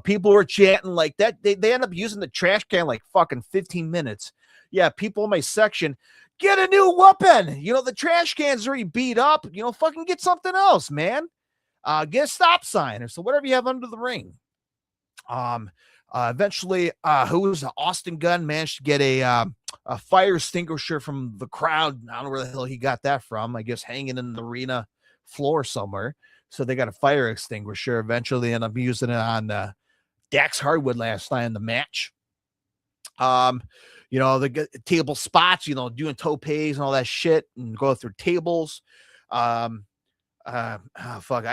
[SPEAKER 1] People were chanting like that. They end up using the trash can like fucking 15 minutes. Yeah, people in my section, get a new weapon. The trash can's already beat up. Fucking get something else, man. Get a stop sign or so, whatever you have under the ring. Eventually, who was Austin Gunn managed to get a fire extinguisher from the crowd. I don't know where the hell he got that from. I guess hanging in the arena floor somewhere. So they got a fire extinguisher. Eventually, they end up using it on Dax Hardwood last night in the match. The table spots, doing topes and all that shit and go through tables. Fuck, I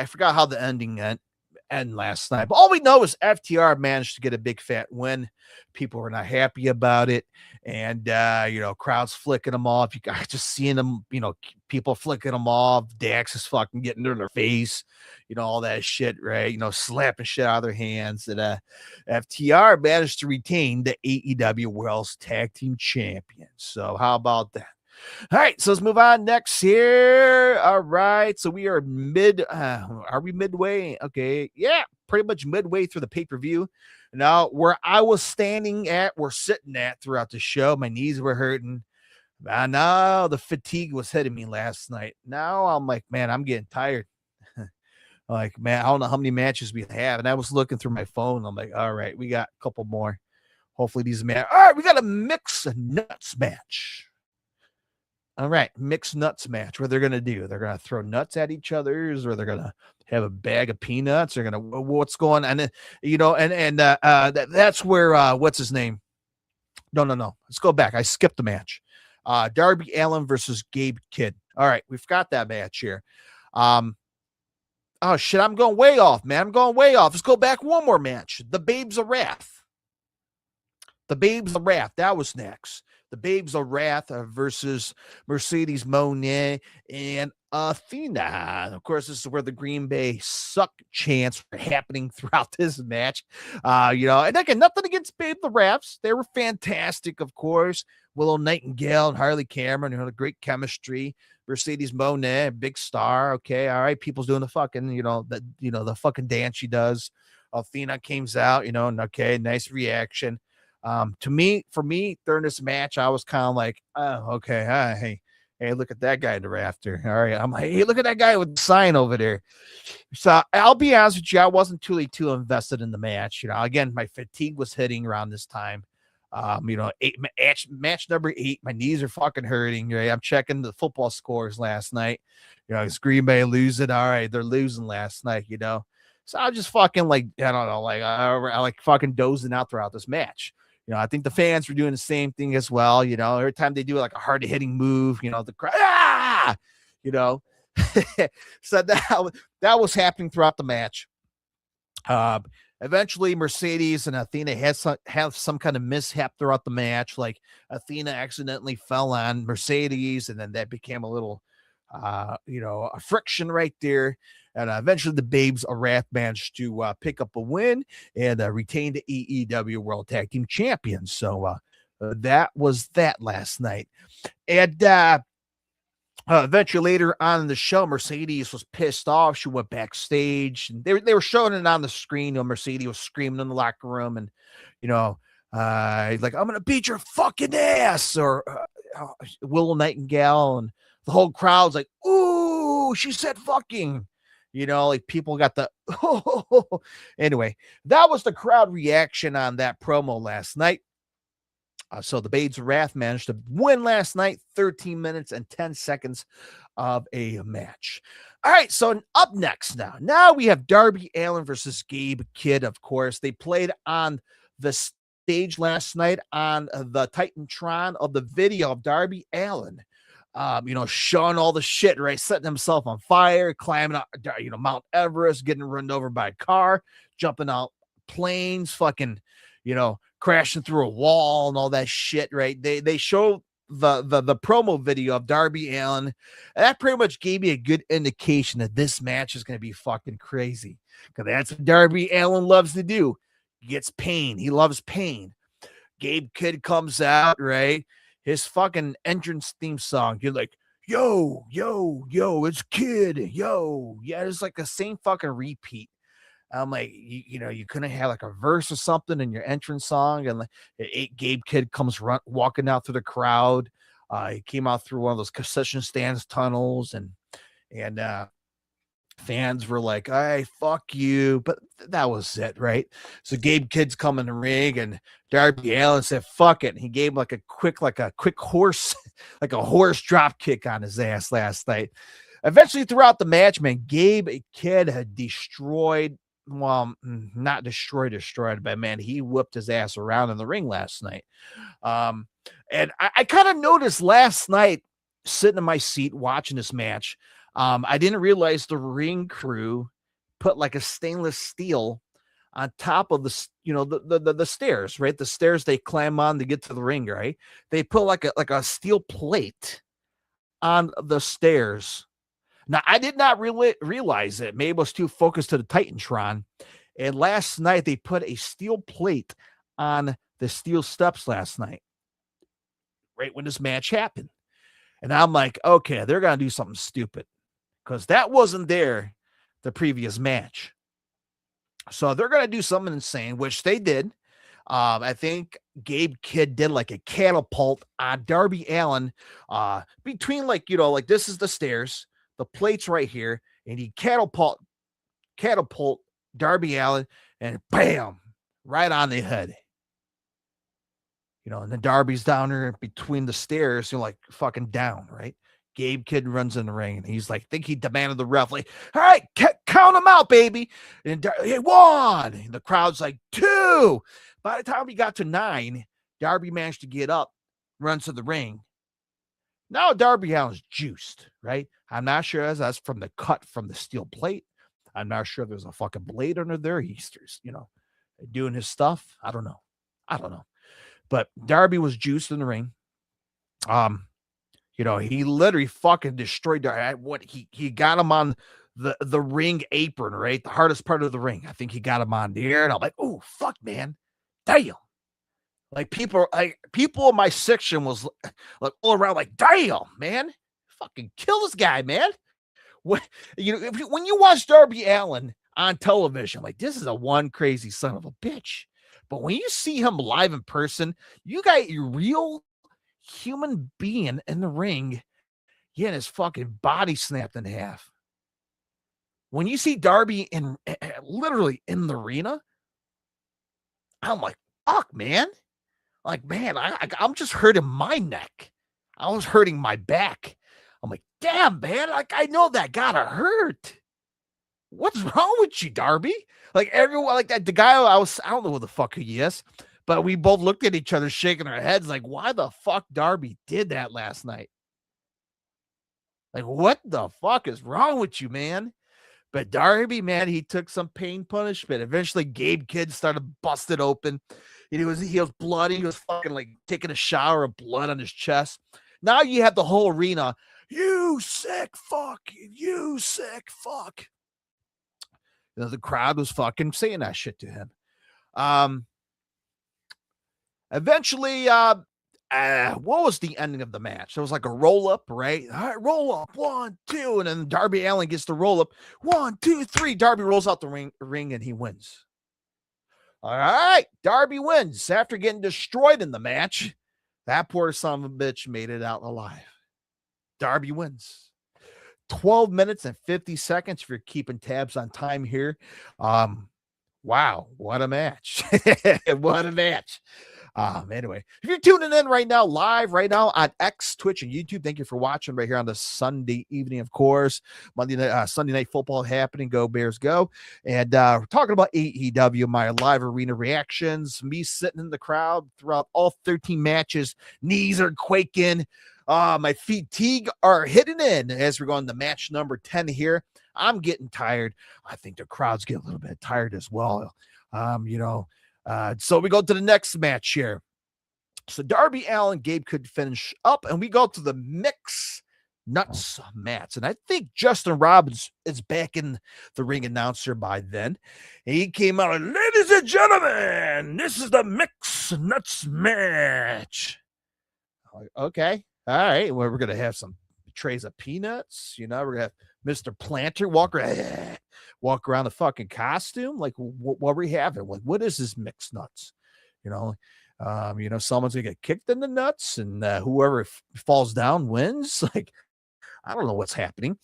[SPEAKER 1] forgot how the ending end last night. But all we know is FTR managed to get a big fat win. People were not happy about it. And, crowds flicking them off. You guys just seeing them, people flicking them off. Dax is fucking getting in their face, all that shit, right? Slapping shit out of their hands. And FTR managed to retain the AEW World's Tag Team Champions. So how about that? All right, so let's move on next here. All right, so we are are we midway? Okay, yeah, pretty much midway through the pay-per-view. Now, where I was sitting at throughout the show, my knees were hurting. Now the fatigue was hitting me last night. Now I'm like, man, I'm getting tired. Like, man, I don't know how many matches we have. And I was looking through my phone. I'm like, all right, we got a couple more. Hopefully these match. All right, we got a mix nuts match. All right, mixed nuts match. What they're gonna do? They're gonna throw nuts at each other's, or they're gonna have a bag of peanuts. They're gonna what's going on? And that's where what's his name? No. Let's go back. I skipped the match. Darby Allin versus Gabe Kidd. All right, we've got that match here. Oh shit, I'm going way off, man. I'm going way off. Let's go back one more match. The Babes of Wrath. The Babes of Wrath. That was next. The Babes of Wrath versus Mercedes Moné and Athena. Of course, this is where the Green Bay suck chants were happening throughout this match. And again, nothing against Babes of Wrath. They were fantastic, of course. Willow Nightingale and Harley Cameron, great chemistry. Mercedes Moné, big star. Okay, all right. People's doing the fucking, the fucking dance she does. Athena comes out, and okay, nice reaction. For me, during this match, I was kind of like, oh, okay, hey, look at that guy in the rafter. All right, I'm like, hey, look at that guy with the sign over there. So I'll be honest with you, I wasn't too invested in the match. Again, my fatigue was hitting around this time. Match number 8, my knees are fucking hurting. Right, I'm checking the football scores last night. It's Green Bay losing. All right, they're losing last night. So I was just fucking like, I don't know, like I like fucking dozing out throughout this match. I think the fans were doing the same thing as well. Every time they do like a hard hitting move, the crowd, so that was happening throughout the match. Eventually, Mercedes and Athena have some kind of mishap throughout the match. Like Athena accidentally fell on Mercedes, and then that became a little, a friction right there. And eventually, the Babes of Wrath managed to pick up a win and retain the AEW World Tag Team Champions. So that was that last night. And eventually, later on in the show, Mercedes was pissed off. She went backstage, and they were showing it on the screen. Mercedes was screaming in the locker room, and like, I'm gonna beat your fucking ass, or Willow Nightingale, and the whole crowd's like, ooh, she said fucking. Like people got the anyway, that was the crowd reaction on that promo last night. So the Babes of Wrath managed to win last night, 13 minutes and 10 seconds of a match. All right, so up next now we have Darby Allin versus Gabe Kidd. Of course, they played on the stage last night on the Titantron of the video of Darby Allin. Showing all the shit, right? Setting himself on fire, climbing out, Mount Everest, getting run over by a car, jumping out planes, fucking, crashing through a wall and all that shit, right? They show the promo video of Darby Allin. And that pretty much gave me a good indication that this match is going to be fucking crazy. Because that's what Darby Allin loves to do. He gets pain. He loves pain. Gabe Kidd comes out, right? His fucking entrance theme song, you're like, yo, it's Kidd, yo. Yeah, it's like the same fucking repeat. I'm like, you couldn't have like a verse or something in your entrance song. And like, Gabe Kidd comes walking out through the crowd. He came out through one of those concession stands tunnels, and fans were like, hey, fuck you. But that was it, right? So Gabe Kidd's come in the ring, and Darby Allin said, fuck it. And he gave like a quick horse, like a horse drop kick on his ass last night. Eventually, throughout the match, man, Gabe Kidd had destroyed, well, not destroyed, but man, he whipped his ass around in the ring last night. And I kind of noticed last night, sitting in my seat watching this match, I didn't realize the ring crew put like a stainless steel on top of the stairs, right? The stairs they climb on to get to the ring, right? They put like a steel plate on the stairs. Now, I did not realize it. Maybe I was too focused to the Titantron. And last night they put a steel plate on the steel steps last night, right when this match happened. And I'm like, okay, they're going to do something stupid, because that wasn't there the previous match. So they're going to do something insane, which they did. I think Gabe Kidd did like a catapult on Darby Allin between like this is the stairs, the plate's right here, and he catapult Darby Allin, and bam, right on the head. And then Darby's down there between the stairs, like fucking down, right? Gabe Kidd runs in the ring, and he's like, I think he demanded the ref, like, all right, count him out, baby. And he won. And the crowd's like, 2. By the time he got to 9, Darby managed to get up, runs to the ring, Now Darby Allin's juiced, right? I'm not sure as that's from the cut from the steel plate. I'm not sure there's a fucking blade under there. He's, doing his stuff. I don't know. But Darby was juiced in the ring. He literally fucking destroyed Darby. He got him on the ring apron, right? The hardest part of the ring. I think he got him on there, and I'm like, oh fuck, man, damn. Like people in my section was like all around, like, damn, man, fucking kill this guy, man. When you watch Darby Allin on television, like, this is a one crazy son of a bitch. But when you see him live in person, you got your real human being in the ring getting his fucking body snapped in half. When you see Darby literally in the arena, I'm like, fuck, man. Like, man, I'm just hurting my neck. I was hurting my back. I'm like, damn, man, like, I know that gotta hurt. What's wrong with you, Darby? Like, everyone, like that, the guy I don't know who the fuck he is, but we both looked at each other shaking our heads like, why the fuck Darby did that last night? Like, what the fuck is wrong with you, man? But Darby, man, he took some pain punishment. Eventually, Gabe Kidd started busted open. And he was bloody. He was fucking like taking a shower of blood on his chest. Now you have the whole arena. You sick fuck. You sick fuck. The crowd was fucking saying that shit to him. Eventually, what was the ending of the match? It was like a roll up, right? All right, roll up, 1, 2, and then Darby Allin gets the roll up. 1, 2, 3. Darby rolls out the ring and he wins. All right, Darby wins after getting destroyed in the match. That poor son of a bitch made it out alive. Darby wins. 12 minutes and 50 seconds if you're keeping tabs on time here. Wow, what a match. What a match. Anyway, if you're tuning in right now, live right now on X, Twitch, and YouTube, thank you for watching right here on the Sunday evening, of course. Sunday night football happening. Go Bears, go. And we're talking about AEW, my live arena reactions, me sitting in the crowd throughout all 13 matches. Knees are quaking. My fatigue are hitting in as we're going to match number 10 here. I'm getting tired. I think the crowd's getting a little bit tired as well. So we go to the next match here. So Darby Allin, Gabe could finish up, and we go to the mix nuts match. And I think Justin Robbins is back in the ring announcer by then. And he came out, ladies and gentlemen, this is the mix nuts match. Okay. All right. Well, we're going to have some trays of peanuts. We're going to have Mr. Planter walk around the fucking costume. Like, what we having? Like, what is this mixed nuts? Someone's gonna get kicked in the nuts, and whoever falls down wins. Like, I don't know what's happening.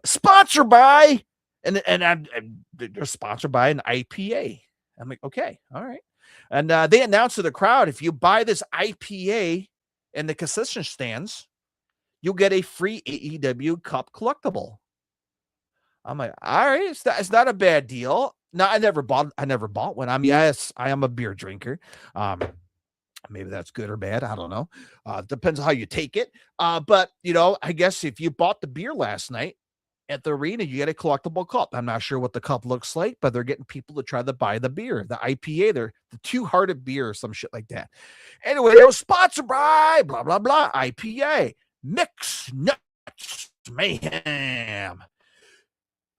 [SPEAKER 1] Sponsored by, and they're sponsored by an IPA. I'm like, okay, all right. And they announced to the crowd, if you buy this IPA in the concession stands, you'll get a free AEW cup collectible. I'm like, all right, it's not a bad deal. No, I never bought one. I mean, yes, I am a beer drinker. Maybe that's good or bad. I don't know. Depends on how you take it. But I guess if you bought the beer last night at the arena, you get a collectible cup. I'm not sure what the cup looks like, but they're getting people to try to buy the beer, the IPA, they're the Two-Hearted Beer or some shit like that. Anyway, it was sponsored by blah blah blah IPA Mix Nuts Mayhem.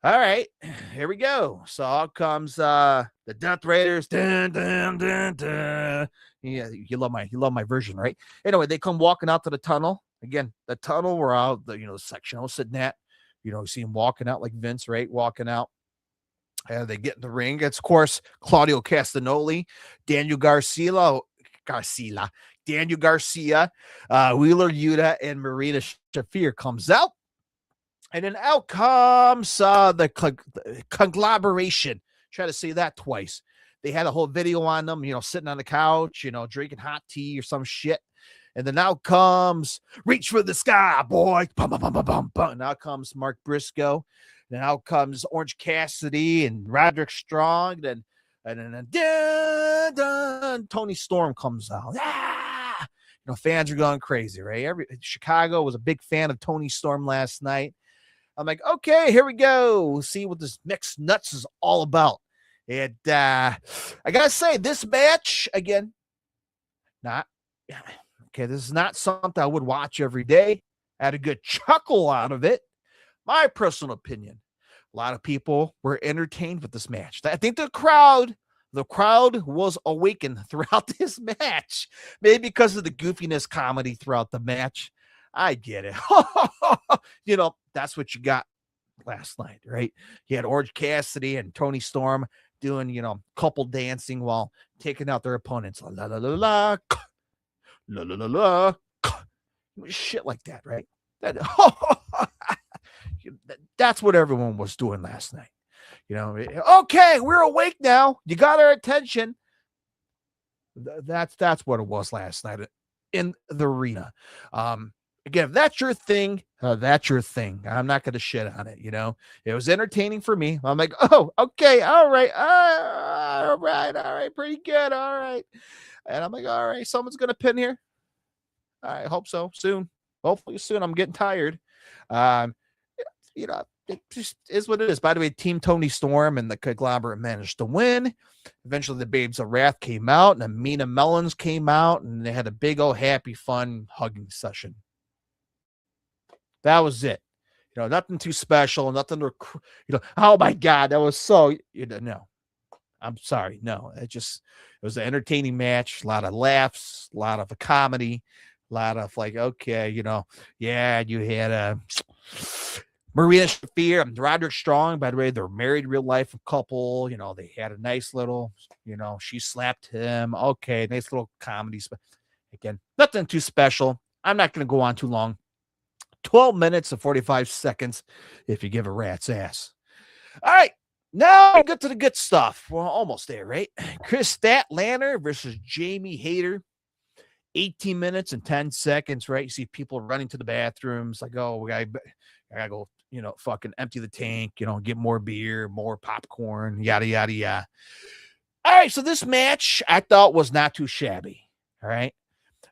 [SPEAKER 1] All right, here we go. So out comes the Death Raiders. Dun, dun, dun, dun. Yeah, you love my version, right? Anyway, they come walking out to the tunnel. Again, the tunnel where the section I was sitting at. You see him walking out like Vince, right? Walking out. And they get in the ring. It's, of course, Claudio Castagnoli, Daniel Garcia, Wheeler Yuta, and Marina Shafir comes out. And then out comes the conglomeration. Try to say that twice. They had a whole video on them, sitting on the couch, drinking hot tea or some shit. And then out comes Reach for the Sky, boy. Bum, bum, bum, bum, bum, bum. And out comes Mark Briscoe. And out comes Orange Cassidy and Roderick Strong. And then Tony Storm comes out. Ah! fans are going crazy, right? Chicago was a big fan of Tony Storm last night. I'm like, okay, here we go. We'll see what this mixed nuts is all about. And I gotta say, this match again, this is not something I would watch every day. I had a good chuckle out of it. My personal opinion. A lot of people were entertained with this match. I think the crowd was awakened throughout this match. Maybe because of the goofiness comedy throughout the match. I get it. That's what you got last night, right? You had Orange Cassidy and Tony Storm doing, couple dancing while taking out their opponents. La la la la, la la la la, shit like that, right? That's what everyone was doing last night. Okay, we're awake now. You got our attention. That's what it was last night in the arena. Again, if that's your thing, that's your thing. I'm not going to shit on it. It was entertaining for me. I'm like, oh, okay, all right, pretty good, all right. And I'm like, all right, someone's going to pin here. I hope so soon. Hopefully soon. I'm getting tired. It just is what it is. By the way, Team Tony Storm and the Conglomerate managed to win. Eventually, the Babes of Wrath came out, and Amina Mellons came out, and they had a big old happy, fun hugging session. That was it. Nothing too special, nothing to, oh my God, that was so, no. I'm sorry. No, it was an entertaining match, a lot of laughs, a lot of a comedy, a lot of like, okay, yeah, you had Marina Shafir and Roderick Strong. By the way, they're married real life couple. They had a nice little, she slapped him. Okay, nice little comedy. Again, nothing too special. I'm not going to go on too long. 12 minutes and 45 seconds if you give a rat's ass. All right, now we get to the good stuff. We're almost there, right? Chris Statlander versus Jamie Hayter. 18 minutes and 10 seconds, right? You see people running to the bathrooms like, oh, I gotta go, fucking empty the tank, get more beer, more popcorn, yada, yada, yada. All right, so this match I thought was not too shabby, all right?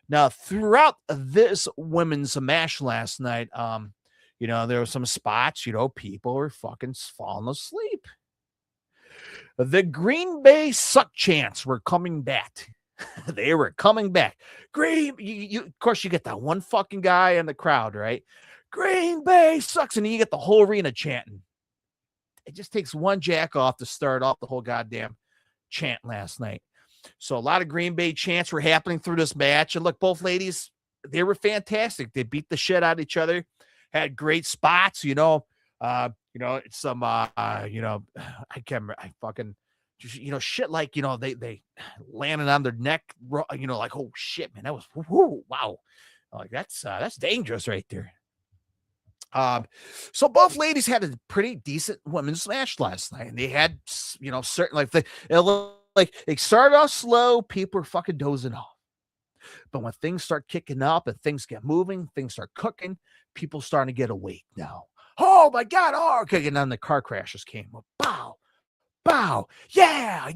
[SPEAKER 1] Now, throughout this women's match last night, there were some spots, people were fucking falling asleep. The Green Bay suck chants were coming back. They were coming back. Of course, you get that one fucking guy in the crowd, right? Green Bay sucks. And you get the whole arena chanting. It just takes one jack off to start off the whole goddamn chant last night. So a lot of Green Bay chants were happening through this match. And look, both ladies, they were fantastic. They beat the shit out of each other, had great spots, some, I can't remember. I fucking, shit like, they landed on their neck, like, oh shit, man, that was, wow. Like that's dangerous right there. So both ladies had a pretty decent women's match last night, and they had, certain, like they started off slow, people were fucking dozing off. But when things start kicking up and things get moving, things start cooking, people starting to get awake now. Oh my God, okay, and then the car crashes came up. Bow, yeah,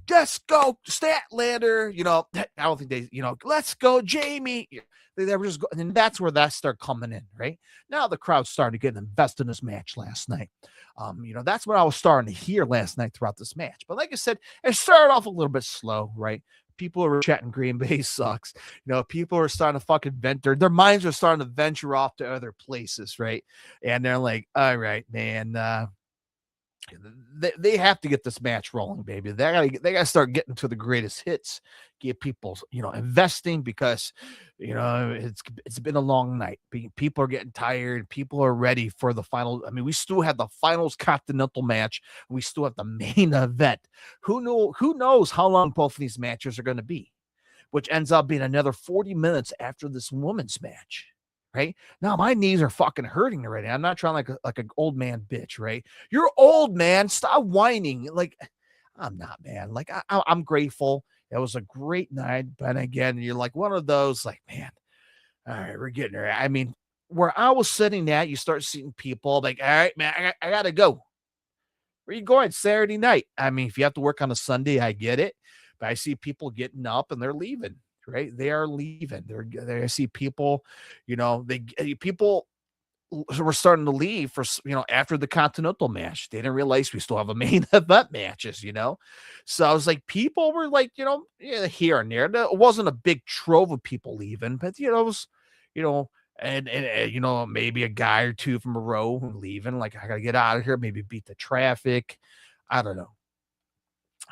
[SPEAKER 1] let's go, Statlander, I don't think they, let's go, Jamie. They were just going, and that's where that started coming in, right? Now the crowd started getting invested in this match last night. That's what I was starting to hear last night throughout this match. But like I said, it started off a little bit slow, right? People were chatting Green Bay sucks. People are starting to fucking their minds are starting to venture off to other places, right? And they're like, all right, man, they have to get this match rolling, baby. They gotta start getting to the greatest hits, get people, investing, because, it's been a long night. People are getting tired. People are ready for the final. I mean, we still have the finals continental match. We still have the main event. Who knows how long both of these matches are going to be, which ends up being another 40 minutes after this women's match. Right now, my knees are fucking hurting already. I'm not trying like an old man bitch, right? You're old, man. Stop whining. Like, I'm not, man. Like, I'm grateful. It was a great night, but again, you're like one of those, like, man. All right, we're getting there. I mean, where I was sitting at, you start seeing people like, all right, man, I gotta go. Where you going Saturday night? I mean, if you have to work on a Sunday, I get it, but I see people getting up and they're leaving. right? They are leaving. I see people, people were starting to leave for, after the Continental match. They didn't realize we still have a main event matches. So I was like, people were like, here and there. It wasn't a big trove of people leaving, but, it was, you know, and maybe a guy or two from a row leaving. Like, I got to get out of here, maybe beat the traffic. I don't know.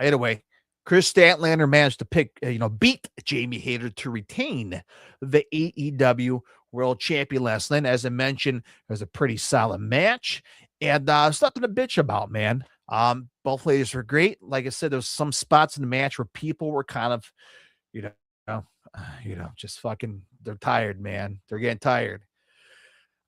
[SPEAKER 1] Anyway, Chris Statlander managed to beat Jamie Hayter to retain the AEW World Champion last night. As I mentioned, it was a pretty solid match, and it's nothing to bitch about, man. Both ladies were great. Like I said, there was some spots in the match where people were kind of, you know, just fucking, they're tired, man. They're getting tired.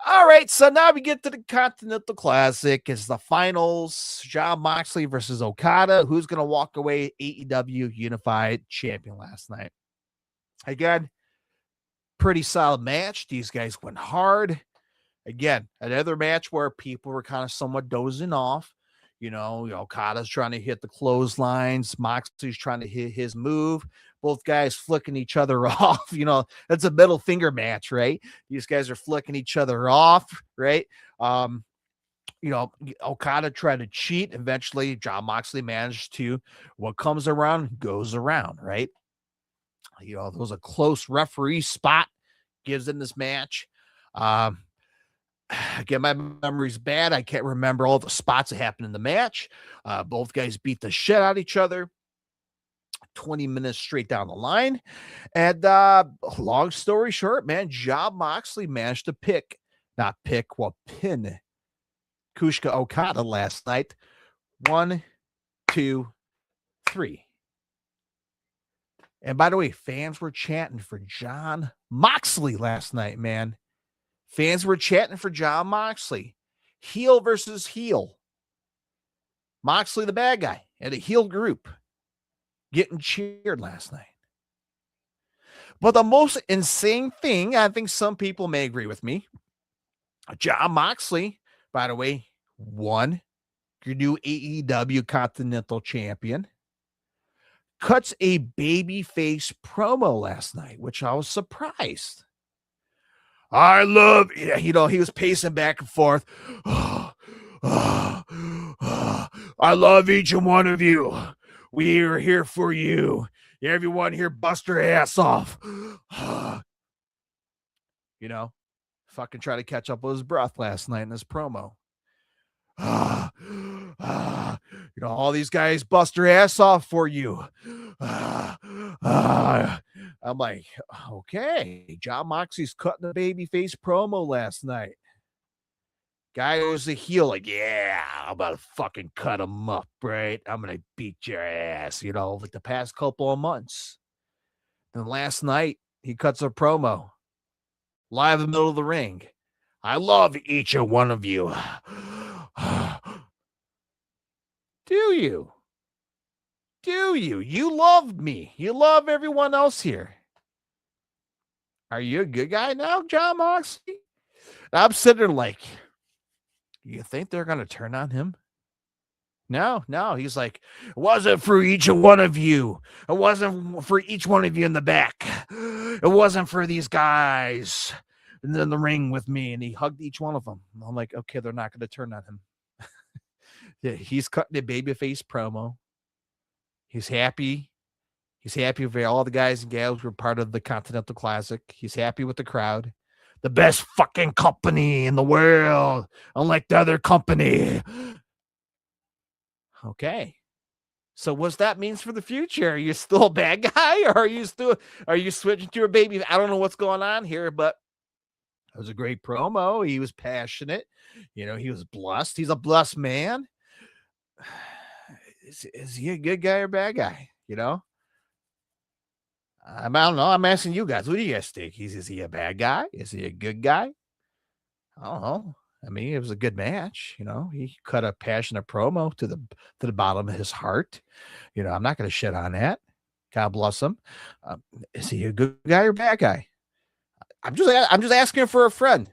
[SPEAKER 1] All right, so now we get to the Continental Classic. It's the finals. Jon Moxley versus Okada. Who's going to walk away AEW Unified Champion last night? Again, pretty solid match. These guys went hard. Again, another match where people were kind of somewhat dozing off. Okada's trying to hit the clotheslines. Moxley's trying to hit his move. Both guys flicking each other off. That's a middle finger match, right? These guys are flicking each other off, right? Okada tried to cheat. Eventually, Jon Moxley managed to. What comes around goes around, right? There was a close referee spot gives in this match. Again, my memory's bad. I can't remember all the spots that happened in the match. Both guys beat the shit out of each other 20 minutes straight down the line. And long story short, man, Jon Moxley managed to pin Kushka Okada last night. 1, 2, 3. And by the way, fans were chanting for Jon Moxley last night, man. Fans were chanting for Jon Moxley. Heel versus heel. Moxley, the bad guy, and a heel group getting cheered last night. But the most insane thing, I think some people may agree with me, Jon Moxley, by the way, won your new AEW Continental Champion, cuts a babyface promo last night, which I was surprised. I love, he was pacing back and forth. I love each and one of you. We are here for you. Everyone here, bust your ass off. Fucking try to catch up with his breath last night in this promo. All these guys bust their ass off for you. I'm like, okay, Jon Moxley's cutting the babyface promo last night. Guy was a heel, like, yeah, I'm about to fucking cut him up, right? I'm going to beat your ass, like the past couple of months. Then last night, he cuts a promo live in the middle of the ring. I love each and one of you. Do you? Do you? You love me. You love everyone else here. Are you a good guy now, Jon Moxley? I'm sitting there like, you think they're going to turn on him? No. He's like, it wasn't for each one of you. It wasn't for each one of you in the back. It wasn't for these guys in the ring with me. And he hugged each one of them. I'm like, okay, they're not going to turn on him. Yeah, he's cutting a babyface promo. He's happy. He's happy with all the guys and gals who were part of the Continental Classic. He's happy with the crowd. The best fucking company in the world, unlike the other company. Okay. So what's that means for the future? Are you still a bad guy, or are you switching to a baby? I don't know what's going on here, but it was a great promo. He was passionate. He was blessed. He's a blessed man. Is he a good guy or bad guy? I don't know. I'm asking you guys. What do you guys think? Is he a bad guy? Is he a good guy? I don't know. I mean, it was a good match. He cut a passionate promo to the bottom of his heart. I'm not going to shit on that. God bless him. Is he a good guy or bad guy? I'm just asking for a friend.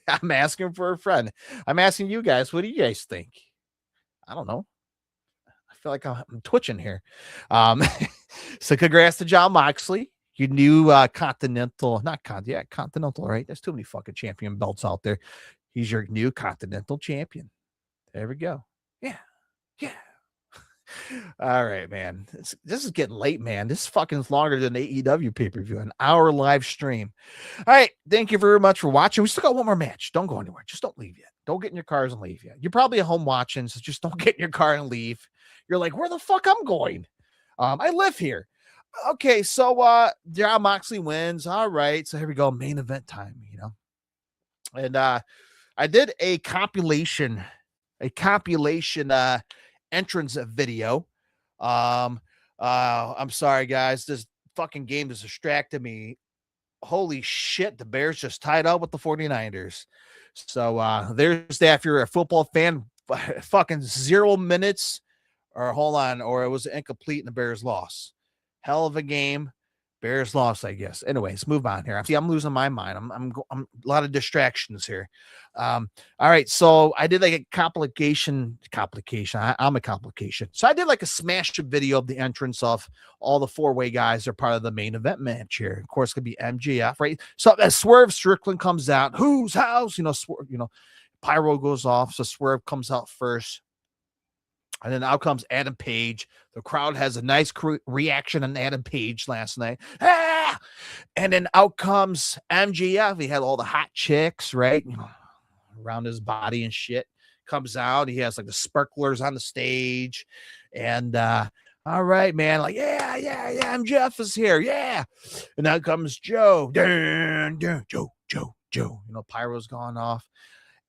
[SPEAKER 1] I'm asking for a friend. I'm asking you guys. What do you guys think? I don't know. I feel like I'm twitching here. So congrats to Jon Moxley. your new Continental, not Continental, right? There's too many fucking champion belts out there. He's your new Continental champion. There we go. Yeah. Yeah. All right, man. This is getting late, man. This fucking is longer than the AEW pay-per-view, an hour live stream. All right. Thank you very much for watching. We still got one more match. Don't go anywhere. Just don't leave yet. Don't get in your cars and leave yet. You're probably at home watching, so just don't get in your car and leave. You're like, where the fuck I'm going? I live here. Okay, so John Moxley wins. All right. So here we go. Main event time, you know. And I did a compilation entrance video. I'm sorry, guys. This fucking game has distracted me. Holy shit, the Bears just tied up with the 49ers. So there's that. If you're a football fan, fucking 0 minutes, or hold on, or it was incomplete and the Bears lost. Hell of a game. Bears lost, I guess. Anyways, move on here. I'm losing my mind. I'm a lot of distractions here. All right, so I did like a complication. I'm a complication. So I did like a smash video of the entrance of all the 4-way guys are part of the main event match here. Of course, it could be MJF, right? So as Swerve Strickland comes out, whose house? Pyro goes off, so Swerve comes out first. And then out comes Adam Page. The crowd has a nice reaction on Adam Page last night. Ah! And then out comes MJF. He had all the hot chicks, right? Around his body and shit. Comes out. He has like the sparklers on the stage. And all right, man. Like, yeah. MJF is here. Yeah. And out comes Joe. Joe. Pyro's gone off.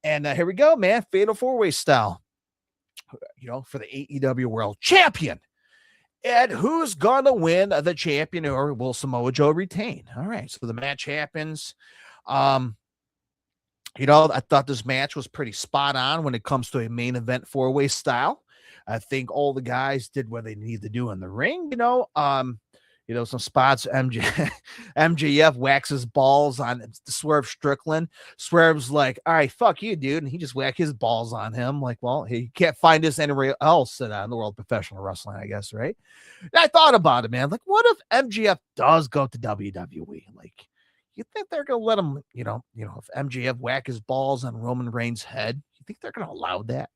[SPEAKER 1] And here we go, man. Fatal 4-way style. For the AEW World Champion. And who's going to win the champion, or will Samoa Joe retain? All right, so the match happens. I thought this match was pretty spot on when it comes to a main event 4-way style. I think all the guys did what they need to do in the ring. Some spots. MJF waxes balls on Swerve Strickland. Swerve's like, all right, fuck you, dude. And he just whacked his balls on him. Like, well, he can't find this anywhere else in the world of professional wrestling, I guess, right? And I thought about it, man. Like, what if MJF does go to WWE? Like, you think they're going to let him, if MJF whack his balls on Roman Reigns' head, you think they're going to allow that?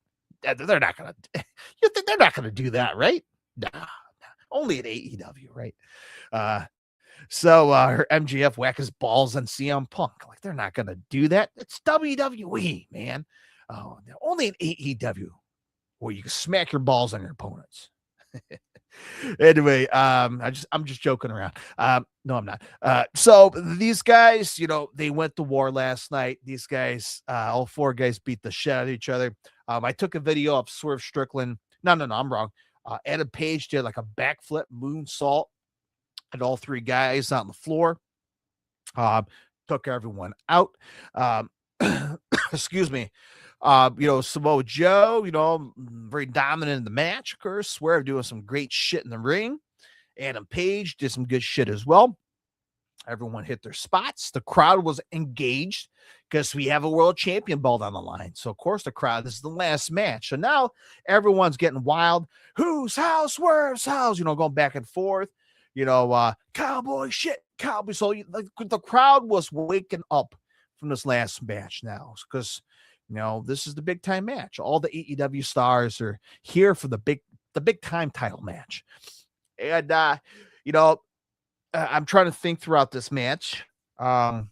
[SPEAKER 1] They're not going to. You think they're not going to do that, right? Nah. Only at AEW, right? So her MJF whack his balls on CM Punk. Like, they're not going to do that. It's WWE, man. Oh, only at AEW where you can smack your balls on your opponents. Anyway, I'm just joking around. No, I'm not. So these guys, they went to war last night. These guys, all 4 guys beat the shit out of each other. I took a video of Swerve Strickland. No, I'm wrong. Adam Page did like a backflip moonsault at all 3 guys on the floor. Took everyone out. Excuse me. Samoa Joe, very dominant in the match, of course. Swerve doing some great shit in the ring. Adam Page did some good shit as well. Everyone hit their spots. The crowd was engaged because we have a world champion belt on the line. So, of course, this is the last match. So now everyone's getting wild. Whose house? Swerve's house? Going back and forth. Cowboy shit, cowboy. So the crowd was waking up from this last match now because, this is the big time match. All the AEW stars are here for the big time title match. And, I'm trying to think throughout this match. I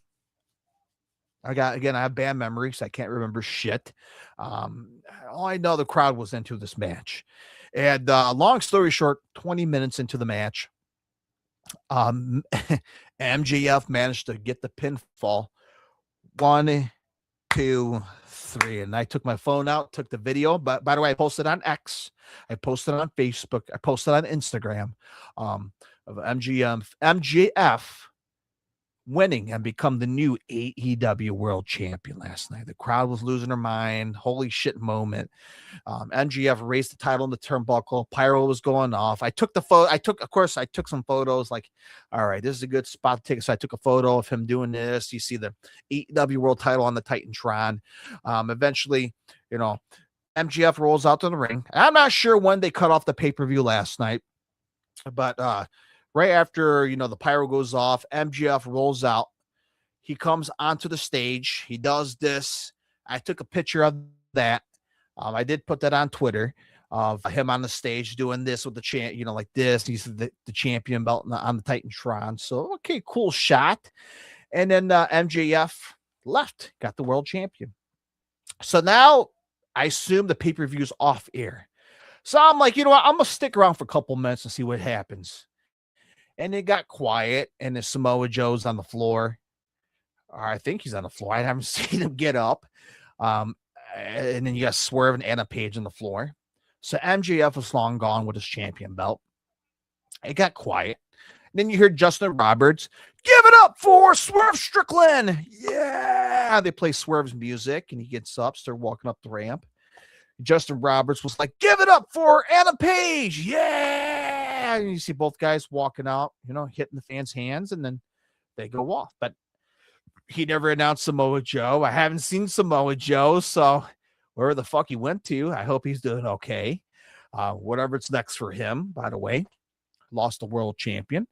[SPEAKER 1] have bad memories. I can't remember shit. All I know, the crowd was into this match. And long story short, 20 minutes into the match, MJF managed to get the pinfall. 1, 2, 3. And I took my phone out, took the video. But by the way, I posted on X. I posted on Facebook. I posted on Instagram. Of MJF winning and become the new AEW World Champion last night. The crowd was losing their mind. Holy shit moment. MJF raised the title in the turnbuckle. Pyro was going off. I took the photo. I took some photos. Like, all right, this is a good spot to take. So I took a photo of him doing this. You see the AEW World title on the Titantron. Eventually, MJF rolls out to the ring. I'm not sure when they cut off the pay-per-view last night, but right after, the pyro goes off, MJF rolls out. He comes onto the stage. He does this. I took a picture of that. I did put that on Twitter of him on the stage doing this with the champ, like this. He's the champion belt on the Titantron. So, okay, cool shot. And then MJF left, got the world champion. So now I assume the pay-per-view is off air. So I'm like, you know what? I'm going to stick around for a couple minutes and see what happens. And it got quiet, and the Samoa Joe's on the floor. Or I think he's on the floor. I haven't seen him get up. And then you got Swerve and Anna Page on the floor. So MJF was long gone with his champion belt. It got quiet. Then you hear Justin Roberts, give it up for Swerve Strickland. Yeah. They play Swerve's music, and he gets up, start walking up the ramp. Justin Roberts was like, give it up for Anna Page. Yeah. And you see both guys walking out, hitting the fans' hands, and then they go off. But he never announced Samoa Joe. I haven't seen Samoa Joe, so wherever the fuck he went to, I hope he's doing okay. Whatever it's next for him, by the way. Lost the world champion.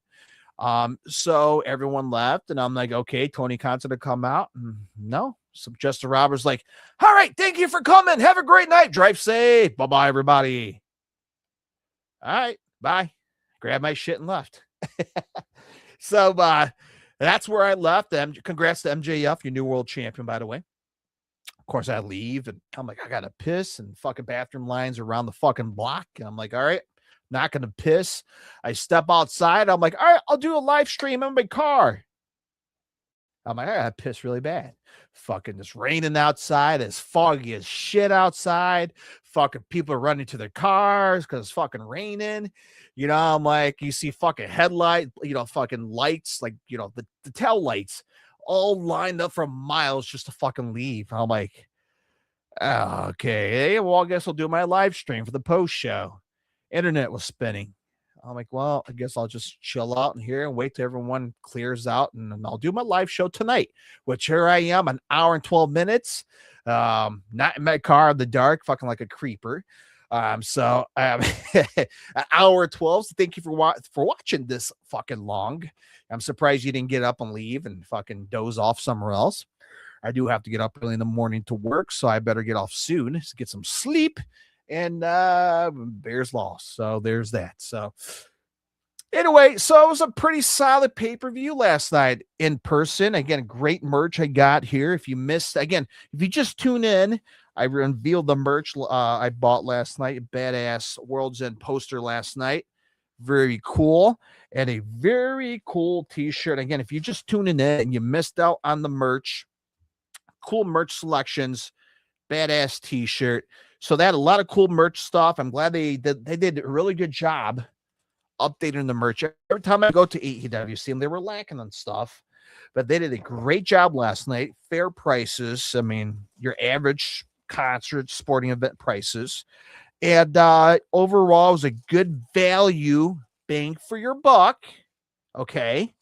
[SPEAKER 1] So everyone left, and I'm like, okay, Tony Khan's gonna come out. No. So Justin Roberts like, all right, thank you for coming. Have a great night. Drive safe. Bye-bye, everybody. All right, bye. Grabbed my shit and left. So that's where I left. Congrats to MJF, your new world champion, by the way. Of course, I leave, and I'm like, I got to piss, and fucking bathroom lines around the fucking block. And I'm like, all right, not going to piss. I step outside. I'm like, all right, I'll do a live stream in my car. I'm like, I got to piss really bad. Fucking it's raining outside. It's foggy as shit outside. Fucking people are running to their cars because it's fucking raining. I'm like, you see fucking headlight, fucking lights, like, the tail lights all lined up for miles just to fucking leave. I'm like, oh, okay, well, I guess I'll do my live stream for the post show. Internet was spinning. I'm like, well, I guess I'll just chill out in here and wait till everyone clears out, and I'll do my live show tonight, which here I am, an hour and 12 minutes, not in my car in the dark, fucking like a creeper. So an hour 12. So thank you for watching this fucking long. I'm surprised you didn't get up and leave and fucking doze off somewhere else. I do have to get up early in the morning to work, so I better get off soon to get some sleep. And Bears lost. So there's that. So anyway, so it was a pretty solid pay-per-view last night in person. Again, great merch I got here. If you missed, again, if you just tune in, I revealed the merch I bought last night. Badass World's End poster last night. Very cool. And a very cool t-shirt. Again, if you just tuning in and you missed out on the merch, cool merch selections, badass t-shirt. So they had a lot of cool merch stuff. I'm glad they did a really good job updating the merch. Every time I go to AEW, see them, they were lacking on stuff, but they did a great job last night. Fair prices. I mean, your average concert sporting event prices. And overall, it was a good value, bang for your buck. Okay.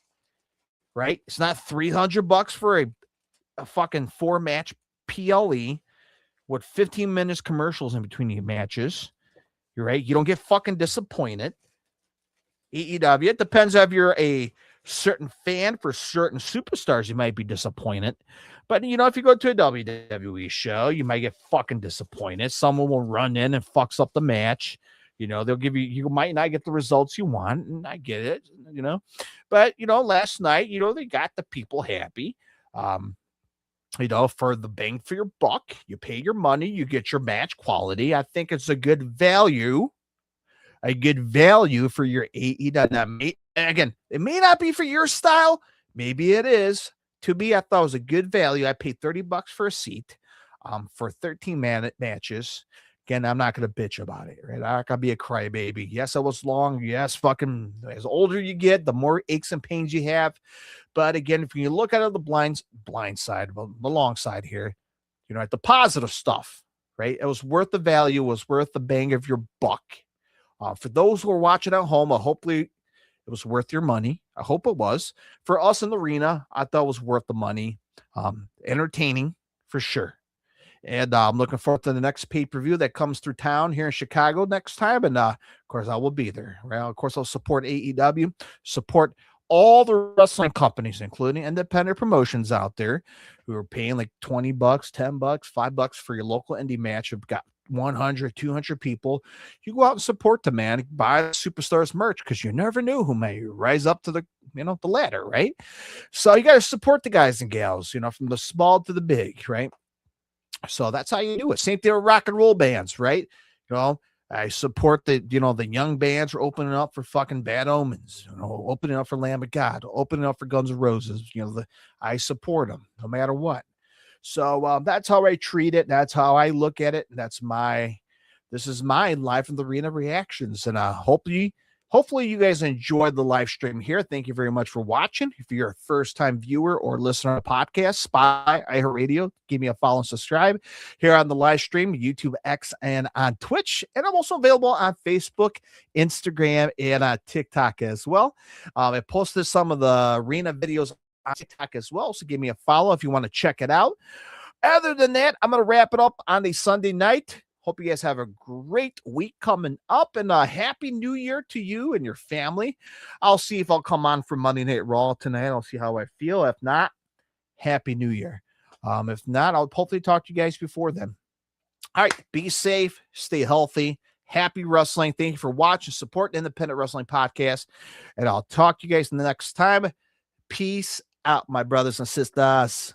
[SPEAKER 1] Right? It's not $300 for a fucking 4-match PLE. With 15 minutes commercials in between the matches. You're right. You don't get fucking disappointed. AEW, it depends if you're a certain fan. For certain superstars, you might be disappointed. But, if you go to a WWE show, you might get fucking disappointed. Someone will run in and fucks up the match. They'll give you might not get the results you want, and I get it, But, last night, they got the people happy. For the bang for your buck, you pay your money, you get your match quality. I think it's a good value for your AEW. Now, again, it may not be for your style. Maybe it is. To me, I thought it was a good value. I paid $30 for a seat for 13 matches. Again, I'm not going to bitch about it, right? I'm not going to be a crybaby. Yes, it was long. Yes, fucking as older you get, the more aches and pains you have. But again, if you look at it, the blind side, the long side here, at the positive stuff, right? It was worth the value, was worth the bang of your buck. For those who are watching at home, hopefully it was worth your money. I hope it was. For us in the arena, I thought it was worth the money. Entertaining for sure. And I'm looking forward to the next pay-per-view that comes through town here in Chicago next time. And of course, I will be there. Right? Of course, I'll support AEW, support all the wrestling companies, including independent promotions out there who are paying like $20, $10, $5 for your local indie match. You've got 100, 200 people. You go out and support the man, buy the superstars merch, because you never knew who may rise up to the ladder, right? So you got to support the guys and gals, from the small to the big, right? So that's how you do it. Same thing with rock and roll bands, right? I support the young bands are opening up for fucking Bad Omens, opening up for Lamb of God, opening up for Guns N' Roses. I support them no matter what. So that's how I treat it. That's how I look at it. This is my Live from the Arena reactions. And hopefully you guys enjoyed the live stream here. Thank you very much for watching. If you're a first-time viewer or listener to podcast, Spotify, iHeartRadio, give me a follow and subscribe here on the live stream, YouTube, X, and on Twitch. And I'm also available on Facebook, Instagram, and on TikTok as well. I posted some of the arena videos on TikTok as well, so give me a follow if you want to check it out. Other than that, I'm going to wrap it up on a Sunday night. Hope you guys have a great week coming up, and a happy new year to you and your family. I'll see if I'll come on for Monday Night Raw tonight. I'll see how I feel. If not, happy new year. If not, I'll hopefully talk to you guys before then. All right, be safe, stay healthy, happy wrestling. Thank you for watching, support the Independent Wrestling Podcast, and I'll talk to you guys the next time. Peace out, my brothers and sisters.